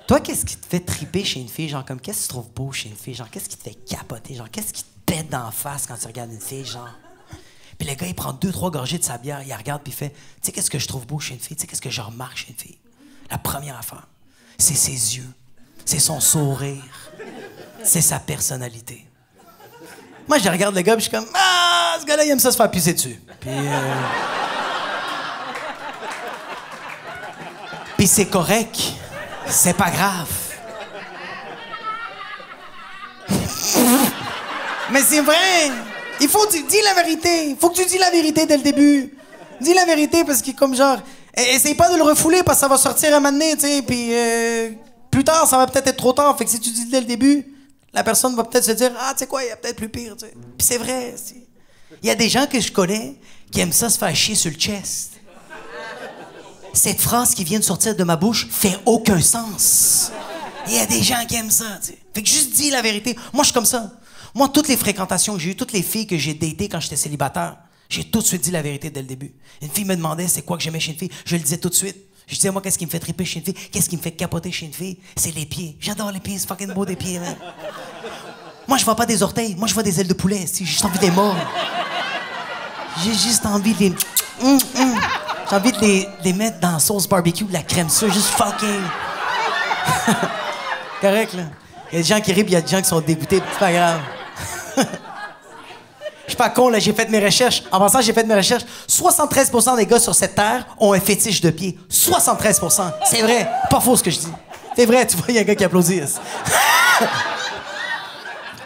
Toi, qu'est-ce qui te fait triper chez une fille? Genre, comme, qu'est-ce que tu trouves beau chez une fille? Genre, qu'est-ce qui te fait capoter? Genre, qu'est-ce qui te pète d'en face quand tu regardes une fille? Genre. Puis le gars, il prend 2, 3 gorgées de sa bière, il la regarde, puis il fait, tu sais, qu'est-ce que je trouve beau chez une fille? Tu sais, qu'est-ce que je remarque chez une fille? La première affaire, c'est ses yeux, c'est son sourire, c'est sa personnalité. Moi, je regarde le gars, puis je suis comme, ah, ce gars-là, il aime ça se faire pisser dessus. Puis c'est correct. C'est pas grave. Mais c'est vrai. Il faut dire la vérité. Il faut que tu dis la vérité dès le début. Dis la vérité parce que comme genre... Essaye pas de le refouler parce que ça va sortir un moment donné, tu sais, puis plus tard, ça va peut-être être trop tard. Fait que si tu dis dès le début, la personne va peut-être se dire « Ah, tu sais quoi, il y a peut-être plus pire, tu sais. » Puis c'est vrai. Il y a des gens que je connais qui aiment ça se faire chier sur le chest. Cette phrase qui vient de sortir de ma bouche fait aucun sens. Il y a des gens qui aiment ça, tu sais. Fait que juste dis la vérité. Moi, je suis comme ça. Moi, toutes les fréquentations que j'ai eues, toutes les filles que j'ai datées quand j'étais célibataire, j'ai tout de suite dit la vérité dès le début. Une fille me demandait c'est quoi que j'aimais chez une fille. Je le disais tout de suite. Je disais, moi, qu'est-ce qui me fait triper chez une fille? Qu'est-ce qui me fait capoter chez une fille? C'est les pieds. J'adore les pieds. C'est fucking beau des pieds, man. Moi, je vois pas des orteils. Moi, je vois des ailes de poulet. J'ai juste envie de les mordre. J'ai juste envie de les... J'ai envie de les mettre dans la sauce barbecue, de la crème ça, juste fucking... Correct, là? Il y a des gens qui rient, puis il y a des gens qui sont dégoûtés, c'est pas grave. Je suis pas con, là, j'ai fait mes recherches. En passant, j'ai fait mes recherches. 73% des gars sur cette terre ont un fétiche de pied. 73%. C'est vrai. Pas faux ce que je dis. C'est vrai, tu vois, il y a un gars qui applaudit.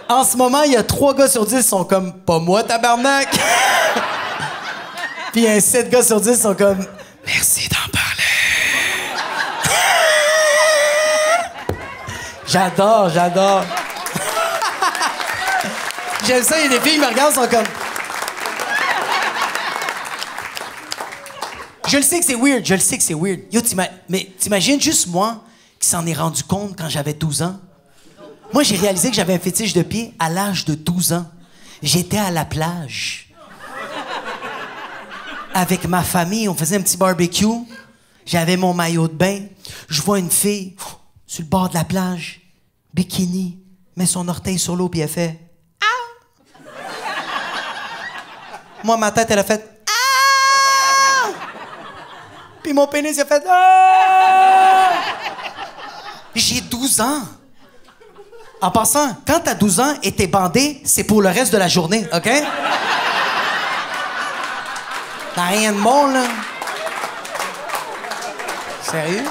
En ce moment, il y a 3 gars sur 10 qui sont comme « Pas moi, tabarnak! » Puis il y a 7 gars sur 10 qui sont comme « Merci d'en parler! » J'adore. J'aime ça, il y a des filles qui me regardent, sont comme... Je le sais que c'est weird. Yo, mais t'imagines juste moi qui s'en est rendu compte quand j'avais 12 ans? Moi, j'ai réalisé que j'avais un fétiche de pied à l'âge de 12 ans. J'étais à la plage. Avec ma famille, on faisait un petit barbecue. J'avais mon maillot de bain. Je vois une fille sur le bord de la plage, bikini, met son orteil sur l'eau, puis elle fait... Moi, ma tête, elle a fait « Ah! » Puis mon pénis, il a fait « Ah! » J'ai 12 ans. En passant, quand t'as 12 ans et t'es bandé, c'est pour le reste de la journée, OK? T'as rien de bon, là. Sérieux?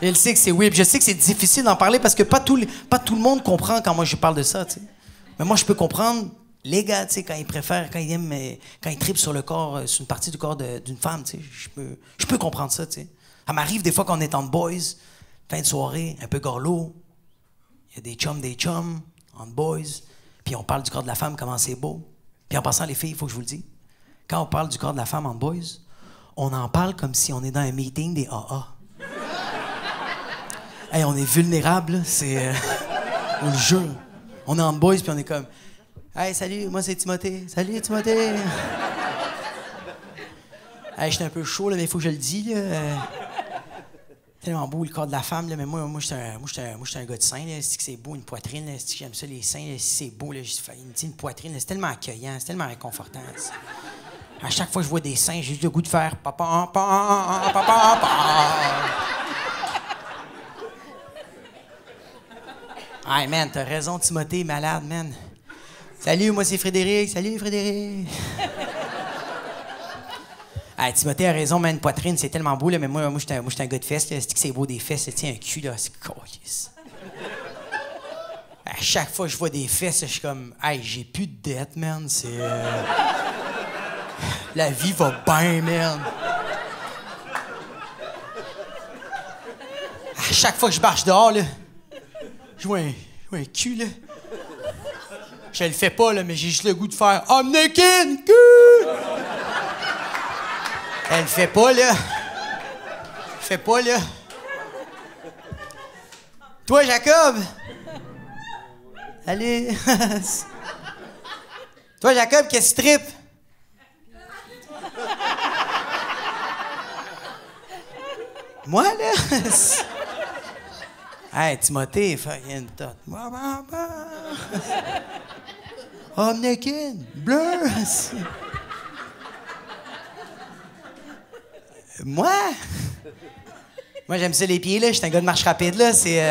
Je sais que c'est weird. Je sais que c'est difficile d'en parler parce que pas tout le monde comprend quand moi je parle de ça, tu sais. Mais moi, je peux comprendre... Les gars, tu sais, quand ils préfèrent, quand ils aiment, quand ils trippent sur le corps, sur une partie du corps d'une femme, tu sais, je peux comprendre ça, tu sais. Ça m'arrive des fois qu'on est en boys, fin de soirée, un peu gorlot. Il y a des chums, en boys, puis on parle du corps de la femme, comment c'est beau. Puis en passant, les filles, il faut que je vous le dise, quand on parle du corps de la femme en boys, on en parle comme si on est dans un meeting des AA. Hey, on est vulnérable, c'est... on le jure. On est en boys, puis on est comme... Hey, salut, moi c'est Timothée. Salut, Timothée. Hey, j'étais un peu chaud, là, mais il faut que je le dise, là. Tellement beau le corps de la femme, là, mais moi j'étais un gars de sein, là. C'est que c'est beau, une poitrine, là. C'est que j'aime ça, les seins, là. Si c'est beau, là, une poitrine, là. C'est tellement accueillant, c'est tellement réconfortant. À chaque fois que je vois des seins, j'ai juste le goût de faire papa, papa, papa, papa. Hey, man, t'as raison, Timothée, malade, man. Salut, moi c'est Frédéric. Salut, Frédéric. Ah, Timothée a raison, man, une poitrine, c'est tellement beau, là, mais moi j'étais un gars de fesses, là. C'est que c'est beau des fesses, tiens, un cul, là, c'est colis. À chaque fois que je vois des fesses, je suis comme, hey, j'ai plus de dette, man, c'est... La vie va bien, man. À chaque fois que je marche dehors, là, je vois un cul, là. Je le fais pas, là, mais j'ai juste le goût de faire « I'm naked! » Elle le fait pas, là. Fais pas, là. Toi, Jacob! Allez! Toi, Jacob, qu'est-ce que tu tripes? Moi, là? Hey, Timothée, fucking tot. I'm naked, bleu. Moi? Moi, j'aime ça les pieds, là. J'étais un gars de marche rapide, là. C'est...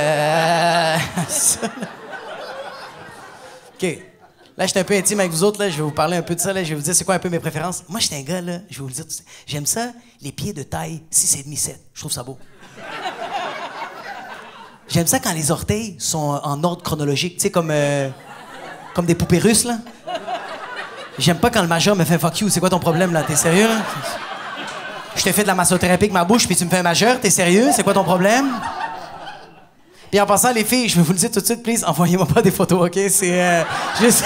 Là, j'étais un peu intime avec vous autres, là. Je vais vous parler un peu de ça, là. Je vais vous dire c'est quoi un peu mes préférences. Moi, j'étais un gars, là. Je vais vous le dire. J'aime ça, les pieds de taille 6,5, 7. Je trouve ça beau. J'aime ça quand les orteils sont en ordre chronologique, tu sais, comme des poupées russes, là. J'aime pas quand le majeur me fait fuck you. C'est quoi ton problème, là? T'es sérieux, là? Je t'ai fait de la massothérapie avec ma bouche, puis tu me fais un majeur. T'es sérieux? C'est quoi ton problème? Puis en passant, les filles, je vais vous le dire tout de suite, please, envoyez-moi pas des photos, OK? C'est juste...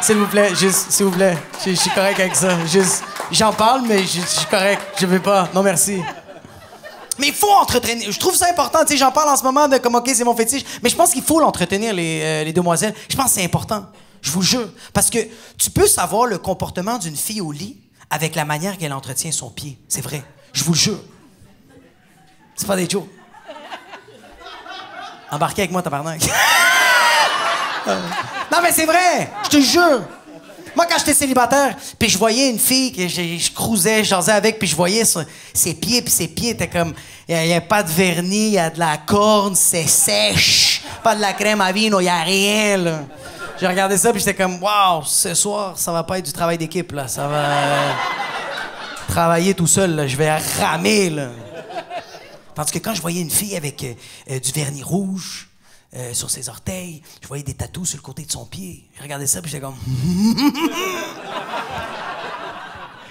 s'il vous plaît, juste, s'il vous plaît. Je suis correct avec ça. Juste, j'en parle, mais je suis correct. Je veux pas. Non, merci. Mais il faut entretenir. Je trouve ça important. Tu sais, j'en parle en ce moment de comme, OK, c'est mon fétiche. Mais je pense qu'il faut l'entretenir, les demoiselles. Je pense que c'est important. Je vous jure. Parce que tu peux savoir le comportement d'une fille au lit avec la manière qu'elle entretient son pied. C'est vrai. Je vous le jure. C'est pas des jokes. Embarquez avec moi, tabarnak. Non, mais c'est vrai! Je te jure! Moi, quand j'étais célibataire, puis je voyais une fille que je cruisais, je jasais avec, puis je voyais ses pieds, puis ses pieds étaient comme... Il n'y a pas de vernis, il y a de la corne, c'est sèche. Pas de la crème à vino, il n'y a rien, là. J'ai regardé ça, puis j'étais comme, waouh, ce soir, ça va pas être du travail d'équipe, là. Ça va... travailler tout seul, là. Je vais ramer, là. Tandis que quand je voyais une fille avec du vernis rouge sur ses orteils, je voyais des tatous sur le côté de son pied. Je regardais ça, puis j'étais comme...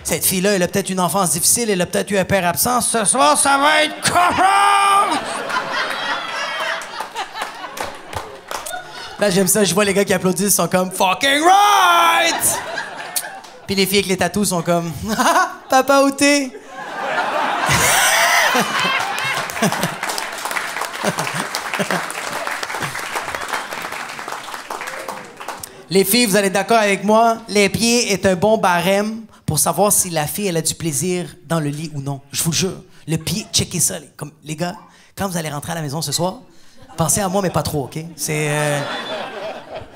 Cette fille-là, elle a peut-être une enfance difficile, elle a peut-être eu un père absent. Ce soir, ça va être comment? Là, j'aime ça, je vois les gars qui applaudissent, sont comme « Fucking right! » Puis les filles avec les tatous sont comme « Ah, papa, où t'es? » Les filles, vous allez être d'accord avec moi, les pieds est un bon barème pour savoir si la fille elle a du plaisir dans le lit ou non. Je vous le jure. Le pied, checkez ça. Comme, les gars, quand vous allez rentrer à la maison ce soir, pensez à moi, mais pas trop, OK?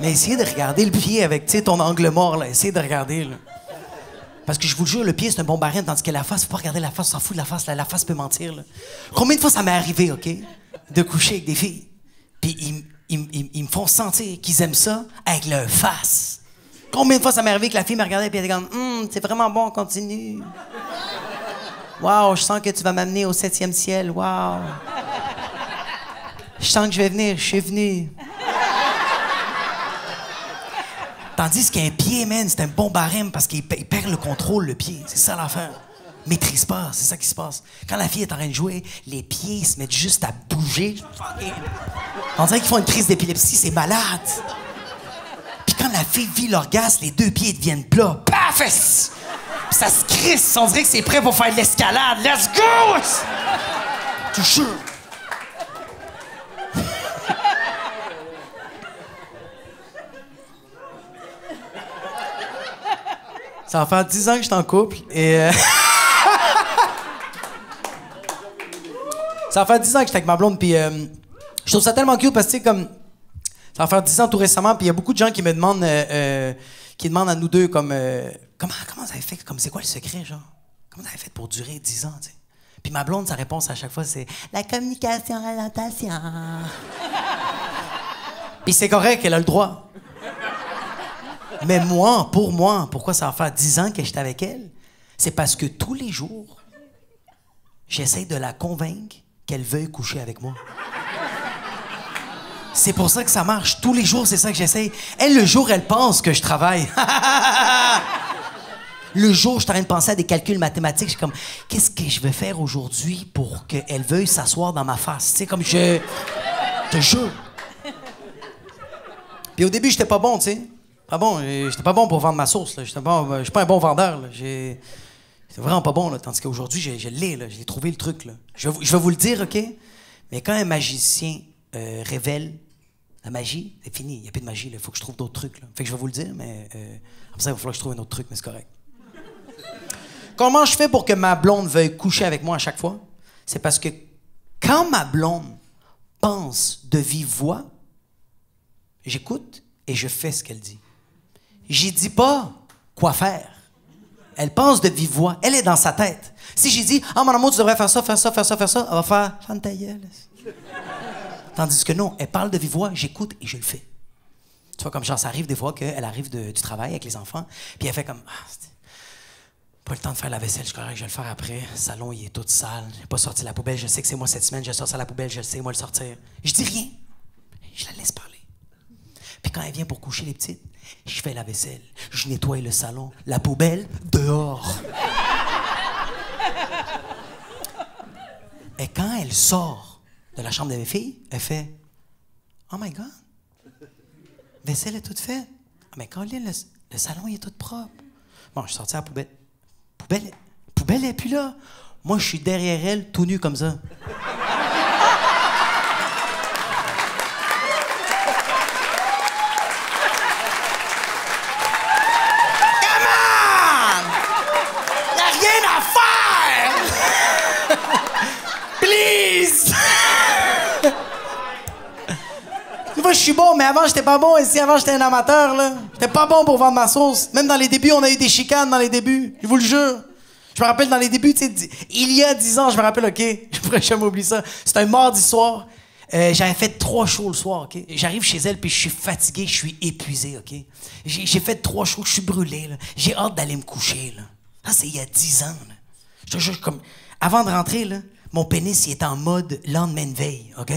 Mais essayez de regarder le pied avec, tu sais, ton angle mort, là. Essayez de regarder, là. Parce que je vous le jure, le pied, c'est un bon barème, tandis que la face, faut pas regarder la face, on s'en fout de la face, la face peut mentir, là. Combien de fois ça m'est arrivé, OK, de coucher avec des filles, puis ils me font sentir qu'ils aiment ça avec leur face. Combien de fois ça m'est arrivé que la fille me regardait et elle était comme « c'est vraiment bon, continue. Wow, je sens que tu vas m'amener au 7e ciel, wow. Je sens que je vais venir, je suis venu. » Tandis qu'un pied, man, c'est un bon barème parce qu'il perd le contrôle, le pied. C'est ça l'affaire. Maîtrise pas, c'est ça qui se passe. Quand la fille est en train de jouer, les pieds se mettent juste à bouger. On dirait qu'ils font une crise d'épilepsie, c'est malade. Puis quand la fille vit l'orgasme, les deux pieds deviennent plats. Paf! Puis ça se crisse, on dirait que c'est prêt pour faire de l'escalade. Let's go! Je te jure. Ça va faire 10 ans que je suis en couple et... Ça va faire 10 ans que j'étais avec ma blonde, puis je trouve ça tellement cute parce que, tu sais, comme... Ça va faire 10 ans tout récemment, puis il y a beaucoup de gens qui me demandent... qui demandent à nous deux, comme... comment vous avez fait? Comme, c'est quoi le secret, genre? Comment vous avez fait pour durer 10 ans, tu sais? Puis ma blonde, sa réponse à chaque fois, c'est... La communication à l'orientation. Puis c'est correct, elle a le droit. Mais moi, pour moi, pourquoi ça va faire 10 ans que j'étais avec elle? C'est parce que tous les jours, j'essaie de la convaincre qu'elle veuille coucher avec moi. C'est pour ça que ça marche. Tous les jours, c'est ça que j'essaie. Elle, le jour, elle pense que je travaille. Le jour, je suis en train de penser à des calculs mathématiques. Je suis comme, qu'est-ce que je vais faire aujourd'hui pour qu'elle veuille s'asseoir dans ma face? Tu sais, comme je te jure. Puis au début, j'étais pas bon, tu sais. Pas bon, j'étais pas bon pour vendre ma sauce, là. Je suis pas un bon vendeur, là. J'étais vraiment pas bon, là. Tandis qu'aujourd'hui, je l'ai, là. J'ai trouvé le truc, là. Je vais vous le dire, OK? Mais quand un magicien révèle la magie, c'est fini. Il n'y a plus de magie, là. Il faut que je trouve d'autres trucs, là. Fait que je vais vous le dire, mais après ça, il va falloir que je trouve un autre truc, mais c'est correct. Comment je fais pour que ma blonde veuille coucher avec moi à chaque fois? C'est parce que quand ma blonde pense de vive voix, j'écoute et je fais ce qu'elle dit. J'y dis pas quoi faire. Elle pense de vive voix. Elle est dans sa tête. Si j'ai dit « Ah, mon amour, tu devrais faire ça, faire ça, faire ça, faire ça », elle va faire « Ferme ta gueule. » Tandis que non, elle parle de vive voix, j'écoute et je le fais. Tu vois, comme genre, ça arrive des fois qu'elle arrive du travail avec les enfants, puis elle fait comme... Ah, pas le temps de faire la vaisselle, je suis correct, je vais le faire après. Le salon, il est tout sale. J'ai pas sorti la poubelle, je sais que c'est moi cette semaine, j'ai sorti la poubelle, je sais, moi le sortir. Je dis rien. Je la laisse parler. Puis quand elle vient pour coucher les petites, je fais la vaisselle, je nettoie le salon, la poubelle, dehors. Et quand elle sort de la chambre de mes filles, elle fait « Oh my God! Vaisselle est toute faite. Ah, mais Colin, le salon, il est tout propre. » Bon, je suis sorti à la poubelle. Poubelle est plus là. Moi, je suis derrière elle, tout nu comme ça. Come on! Y a rien à faire! Please! Tu vois, je suis bon, mais avant, j'étais pas bon. Ici, avant, j'étais un amateur, là. J'étais pas bon pour vendre ma sauce. Même dans les débuts, on a eu des chicanes dans les débuts. Je vous le jure. Je me rappelle dans les débuts, tu sais, il y a 10 ans, je me rappelle, OK, je pourrais jamais oublier ça. C'était un mardi soir. J'avais fait 3 shows le soir, OK? J'arrive chez elle, puis je suis fatigué, je suis épuisé, OK? J'ai fait 3 shows, je suis brûlé, là. J'ai hâte d'aller me coucher, là. Ça, c'est il y a 10 ans, là. Je te jure, comme... Avant de rentrer, là, mon pénis, il est en mode lendemain de veille, OK?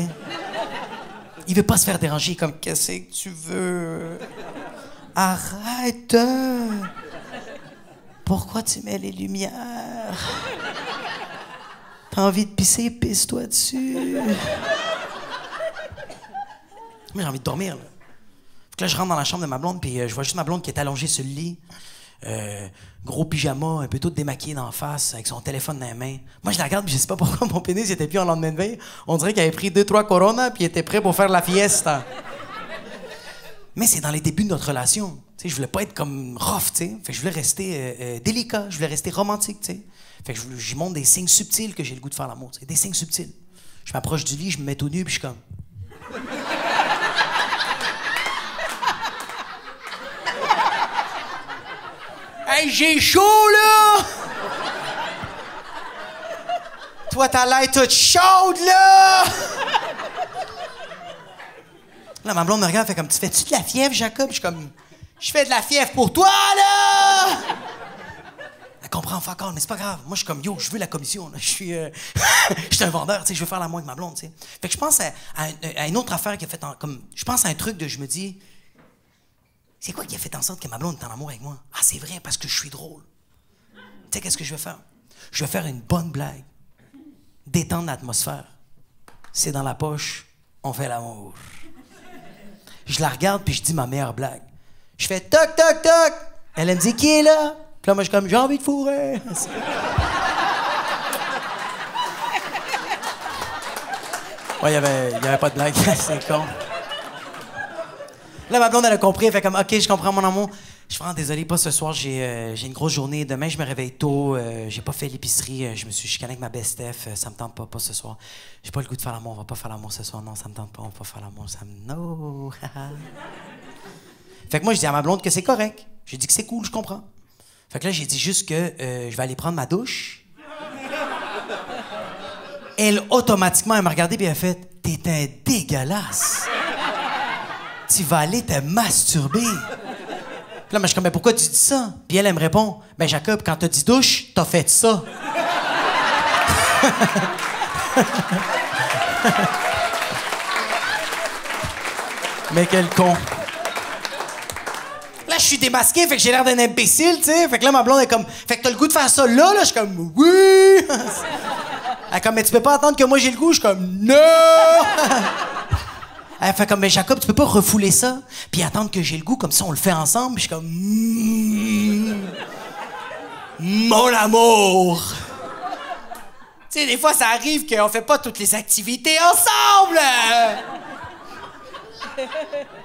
Il veut pas se faire déranger, comme, qu'est-ce que tu veux? Arrête! Pourquoi tu mets les lumières? T'as envie de pisser, pisse-toi dessus. Moi, j'ai envie de dormir, là. Fait que là, je rentre dans la chambre de ma blonde, puis je vois juste ma blonde qui est allongée sur le lit. Gros pyjama, un peu toute démaquillée d'en face, avec son téléphone dans les mains. Moi, je la regarde, puis je sais pas pourquoi mon pénis était plus en lendemain de veille. On dirait qu'il avait pris 2-3 Corona, puis il était prêt pour faire la fiesta. Mais c'est dans les débuts de notre relation. Tu sais, je voulais pas être comme rough, tu sais. Fait que je voulais rester délicat, je voulais rester romantique, tu sais. Fait que je montre des signes subtils que j'ai le goût de faire l'amour, tu sais. Des signes subtils. Je m'approche du lit, je me mets tout nu, puis je suis comme... Hey, j'ai chaud, là! Toi, t'as l'air toute chaude, là! Là, ma blonde me regarde, fait comme, tu fais-tu de la fièvre, Jacob? Je suis comme, je fais de la fièvre pour toi, là! Elle comprend encore, mais c'est pas grave. Moi, je suis comme, yo, je veux la commission, là. Je suis je suis un vendeur, tu sais, je veux faire la moins que ma blonde, tu sais. Fait que je pense à une autre affaire qui a fait, comme, je pense à un truc de, je me dis, c'est quoi qui a fait en sorte que ma blonde est en amour avec moi? Ah, c'est vrai, parce que je suis drôle. Tu sais, qu'est-ce que je vais faire? Je vais faire une bonne blague. Détendre l'atmosphère. C'est dans la poche, on fait l'amour. Je la regarde, puis je dis ma meilleure blague. Je fais toc, toc, toc. Elle me dit, qui est là? Puis là, moi, je suis comme, j'ai envie de fourrer. Ouais, il y avait pas de blague. C'est con. Là, ma blonde, elle a compris. Elle fait comme, OK, je comprends, mon amour. Je suis vraiment désolé, pas ce soir. J'ai une grosse journée. Demain, je me réveille tôt. J'ai pas fait l'épicerie. Je me suis chicané avec ma best Steph. Ça me tente pas ce soir. J'ai pas le goût de faire l'amour. On va pas faire l'amour ce soir. Non, ça me tente pas. On va pas faire l'amour. No. Fait que moi, je dis à ma blonde que c'est correct. J'ai dit que c'est cool, je comprends. Fait que là, j'ai dit juste que je vais aller prendre ma douche. Elle, automatiquement, elle m'a regardé et elle a fait, t'es un dégueulasse. Tu vas aller te masturber. Puis là, moi, je suis comme, mais pourquoi tu dis ça? Puis elle me répond, ben Jacob, quand t'as dit douche, t'as fait ça. Mais quel con. Là, je suis démasqué, fait que j'ai l'air d'un imbécile, tu sais. Fait que là, ma blonde est comme, fait que t'as le goût de faire ça là? Je suis comme, oui! Elle est comme, mais tu peux pas attendre que moi j'ai le goût? Je suis comme, non! Elle fait comme, mais Jacob, tu peux pas refouler ça, puis attendre que j'ai le goût, comme ça on le fait ensemble. Puis je suis comme, mon amour! Tu sais, des fois, ça arrive qu'on fait pas toutes les activités ensemble!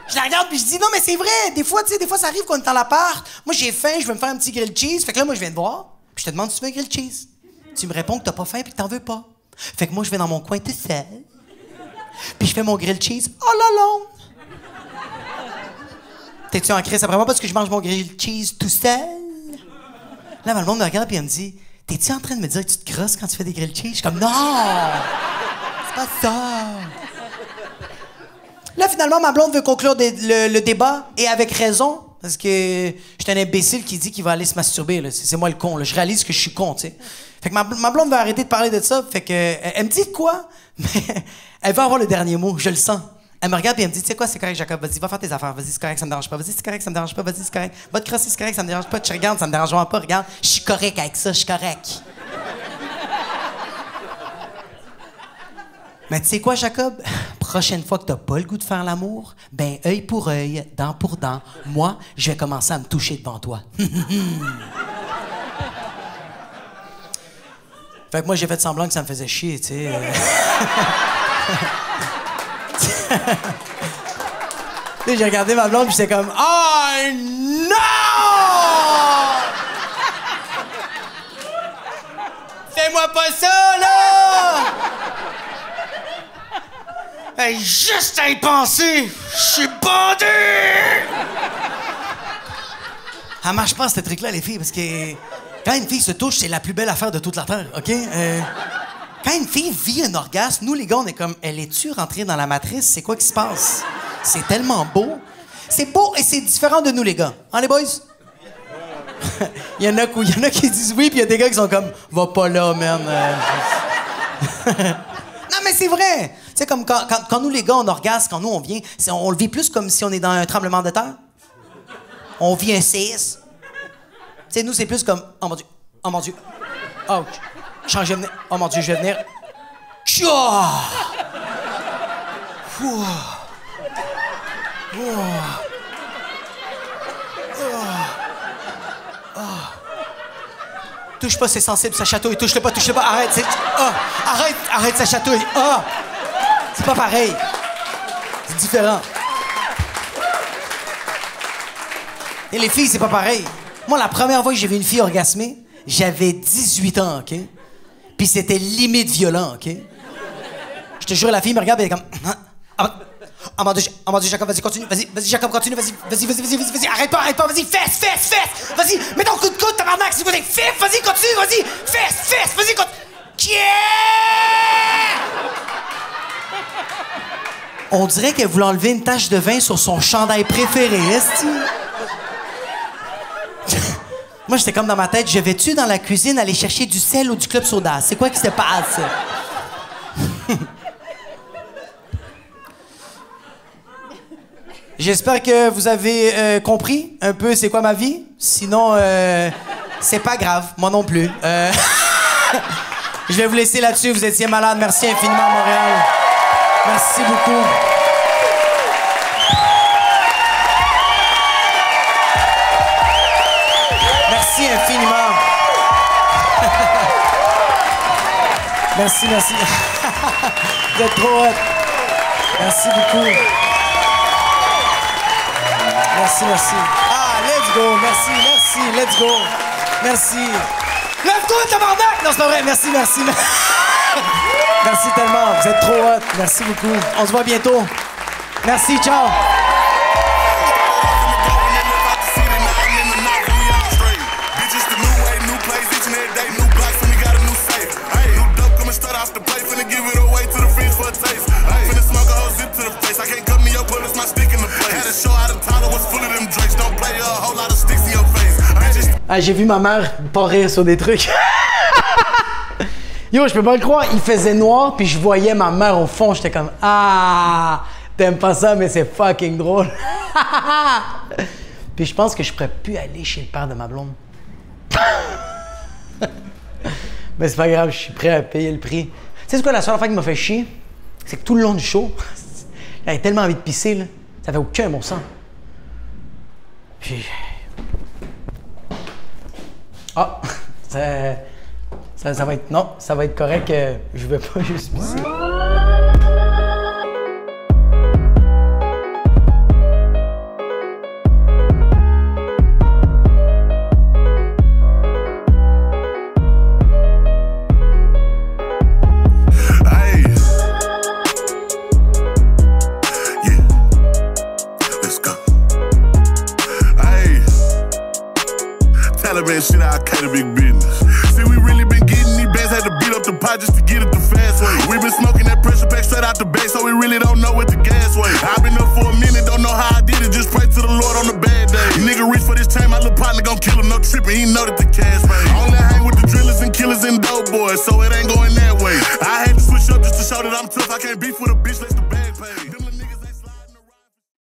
Je la regarde puis je dis, non, mais c'est vrai, des fois, tu sais, des fois, ça arrive qu'on est dans l'appart. Moi, j'ai faim, je veux me faire un petit grilled cheese. Fait que là, moi, je viens te voir, puis je te demande si tu veux un grilled cheese. Tu me réponds que t'as pas faim puis que t'en veux pas. Fait que moi, je vais dans mon coin tout seul, puis je fais mon grilled cheese all alone. T'es-tu en crise après moi parce que je mange mon grilled cheese tout seul? Là, le monde me regarde puis elle me dit, t'es-tu en train de me dire que tu te crosses quand tu fais des grilled cheese? Je suis comme, non! C'est pas ça! Là, finalement, ma blonde veut conclure le débat, et avec raison, parce que je suis un imbécile qui dit qu'il va aller se masturber. Là. C'est moi le con. Là. Je réalise que je suis con, tu sais. Fait que ma blonde veut arrêter de parler de ça. Fait que elle me dit de quoi? Mais elle veut avoir le dernier mot. Je le sens. Elle me regarde et elle me dit, tu sais quoi, c'est correct, Jacob, vas-y, va faire tes affaires. Vas-y, c'est correct, ça me dérange pas. Vas-y, c'est correct, ça me dérange pas. Vas-y, c'est correct. Va te crosser, c'est correct, ça me dérange pas. Tu regardes, ça me dérange pas. Regarde, je suis correct avec ça, je suis correct. Mais tu sais quoi, Jacob? Prochaine fois que t'as pas le goût de faire l'amour, ben, œil pour œil, dent pour dent, moi, je vais commencer à me toucher devant toi. Fait que moi, j'ai fait semblant que ça me faisait chier, tu sais. J'ai regardé ma blonde, puis j'étais comme, oh non! Fais-moi pas ça, là! Hey, juste à y penser, je suis bandé! Ça marche pas, ce truc-là, les filles, parce que quand une fille se touche, c'est la plus belle affaire de toute la Terre, OK? Quand une fille vit un orgasme, nous, les gars, on est comme, elle est-tu rentrée dans la matrice? C'est quoi qui se passe? C'est tellement beau. C'est beau et c'est différent de nous, les gars. Hein, les boys? Il y en a qui disent oui, puis il y a des gars qui sont comme, va pas là, man. Non, mais c'est vrai. Tu sais, comme quand nous, les gars, on orgasme, quand nous, on vient, on le vit plus comme si on est dans un tremblement de terre. On vit un séisme. Tu sais, nous, c'est plus comme, oh mon Dieu, oh mon Dieu, oh, je vais venir, oh mon Dieu, je vais venir. Tchouah! Touche pas, c'est sensible, ça chatouille. Touche-le pas, arrête, c'est... arrête, ça chatouille. C'est pas pareil. C'est différent. Et les filles, c'est pas pareil. Moi, la première fois que j'ai vu une fille orgasmer, j'avais 18 ans, OK? Puis c'était limite violent, OK? Je te jure, la fille me regarde et elle est comme... Oh mon Dieu, Jacob, vas-y, continue, vas-y, Jacob, continue, vas-y, arrête pas, vas-y, fesse, vas-y, mets ton coup de coude, tabarnak, s'il vous plaît, vas-y, continue, vas-y, fesse, vas-y, continue. On dirait qu'elle voulait enlever une tache de vin sur son chandail préféré, est-ce que... Moi, j'étais comme dans ma tête, je vais-tu dans la cuisine aller chercher du sel ou du club soda? C'est quoi qui se passe? J'espère que vous avez compris un peu c'est quoi ma vie. Sinon, c'est pas grave, moi non plus. Je vais vous laisser là-dessus, vous étiez malade. Merci infiniment, Montréal. Merci beaucoup. Merci infiniment. Merci. Vous êtes trop hot. Merci beaucoup. Merci. Ah, let's go. Merci. Let's go. Merci. Lève-toi, tabarnak! Non, c'est pas vrai. Merci. Merci tellement. Vous êtes trop hot. Merci beaucoup. On se voit bientôt. Merci, ciao. Ah, j'ai vu ma mère pas rire sur des trucs. Yo, je peux pas le croire. Il faisait noir, puis je voyais ma mère au fond. J'étais comme, ah, t'aimes pas ça, mais c'est fucking drôle. Puis je pense que je pourrais plus aller chez le père de ma blonde. Mais c'est pas grave, je suis prêt à payer le prix. Tu sais, c'est quoi la seule affaire qui m'a fait chier? C'est que tout le long du show, j'avais tellement envie de pisser, là. Ça avait aucun bon sens. Puis... Ah! Ça va être... Non, ça va être correct. Je vais pas juste pisser. shit, I cater big business. See, we really been getting these bands, had to beat up the pot just to get it the fast way. We been smoking that pressure pack straight out the bag, so we really don't know what the gas way. I been up for a minute, don't know how I did it, just pray to the Lord on the bad day. Nigga reach for this chain, my little partner gon' kill him, no trippin', he know that the cash paid. Only hang with the drillers and killers and dope boys, so it ain't going that way. I had to switch up just to show that I'm tough, I can't beef with a bitch, let the bag pay.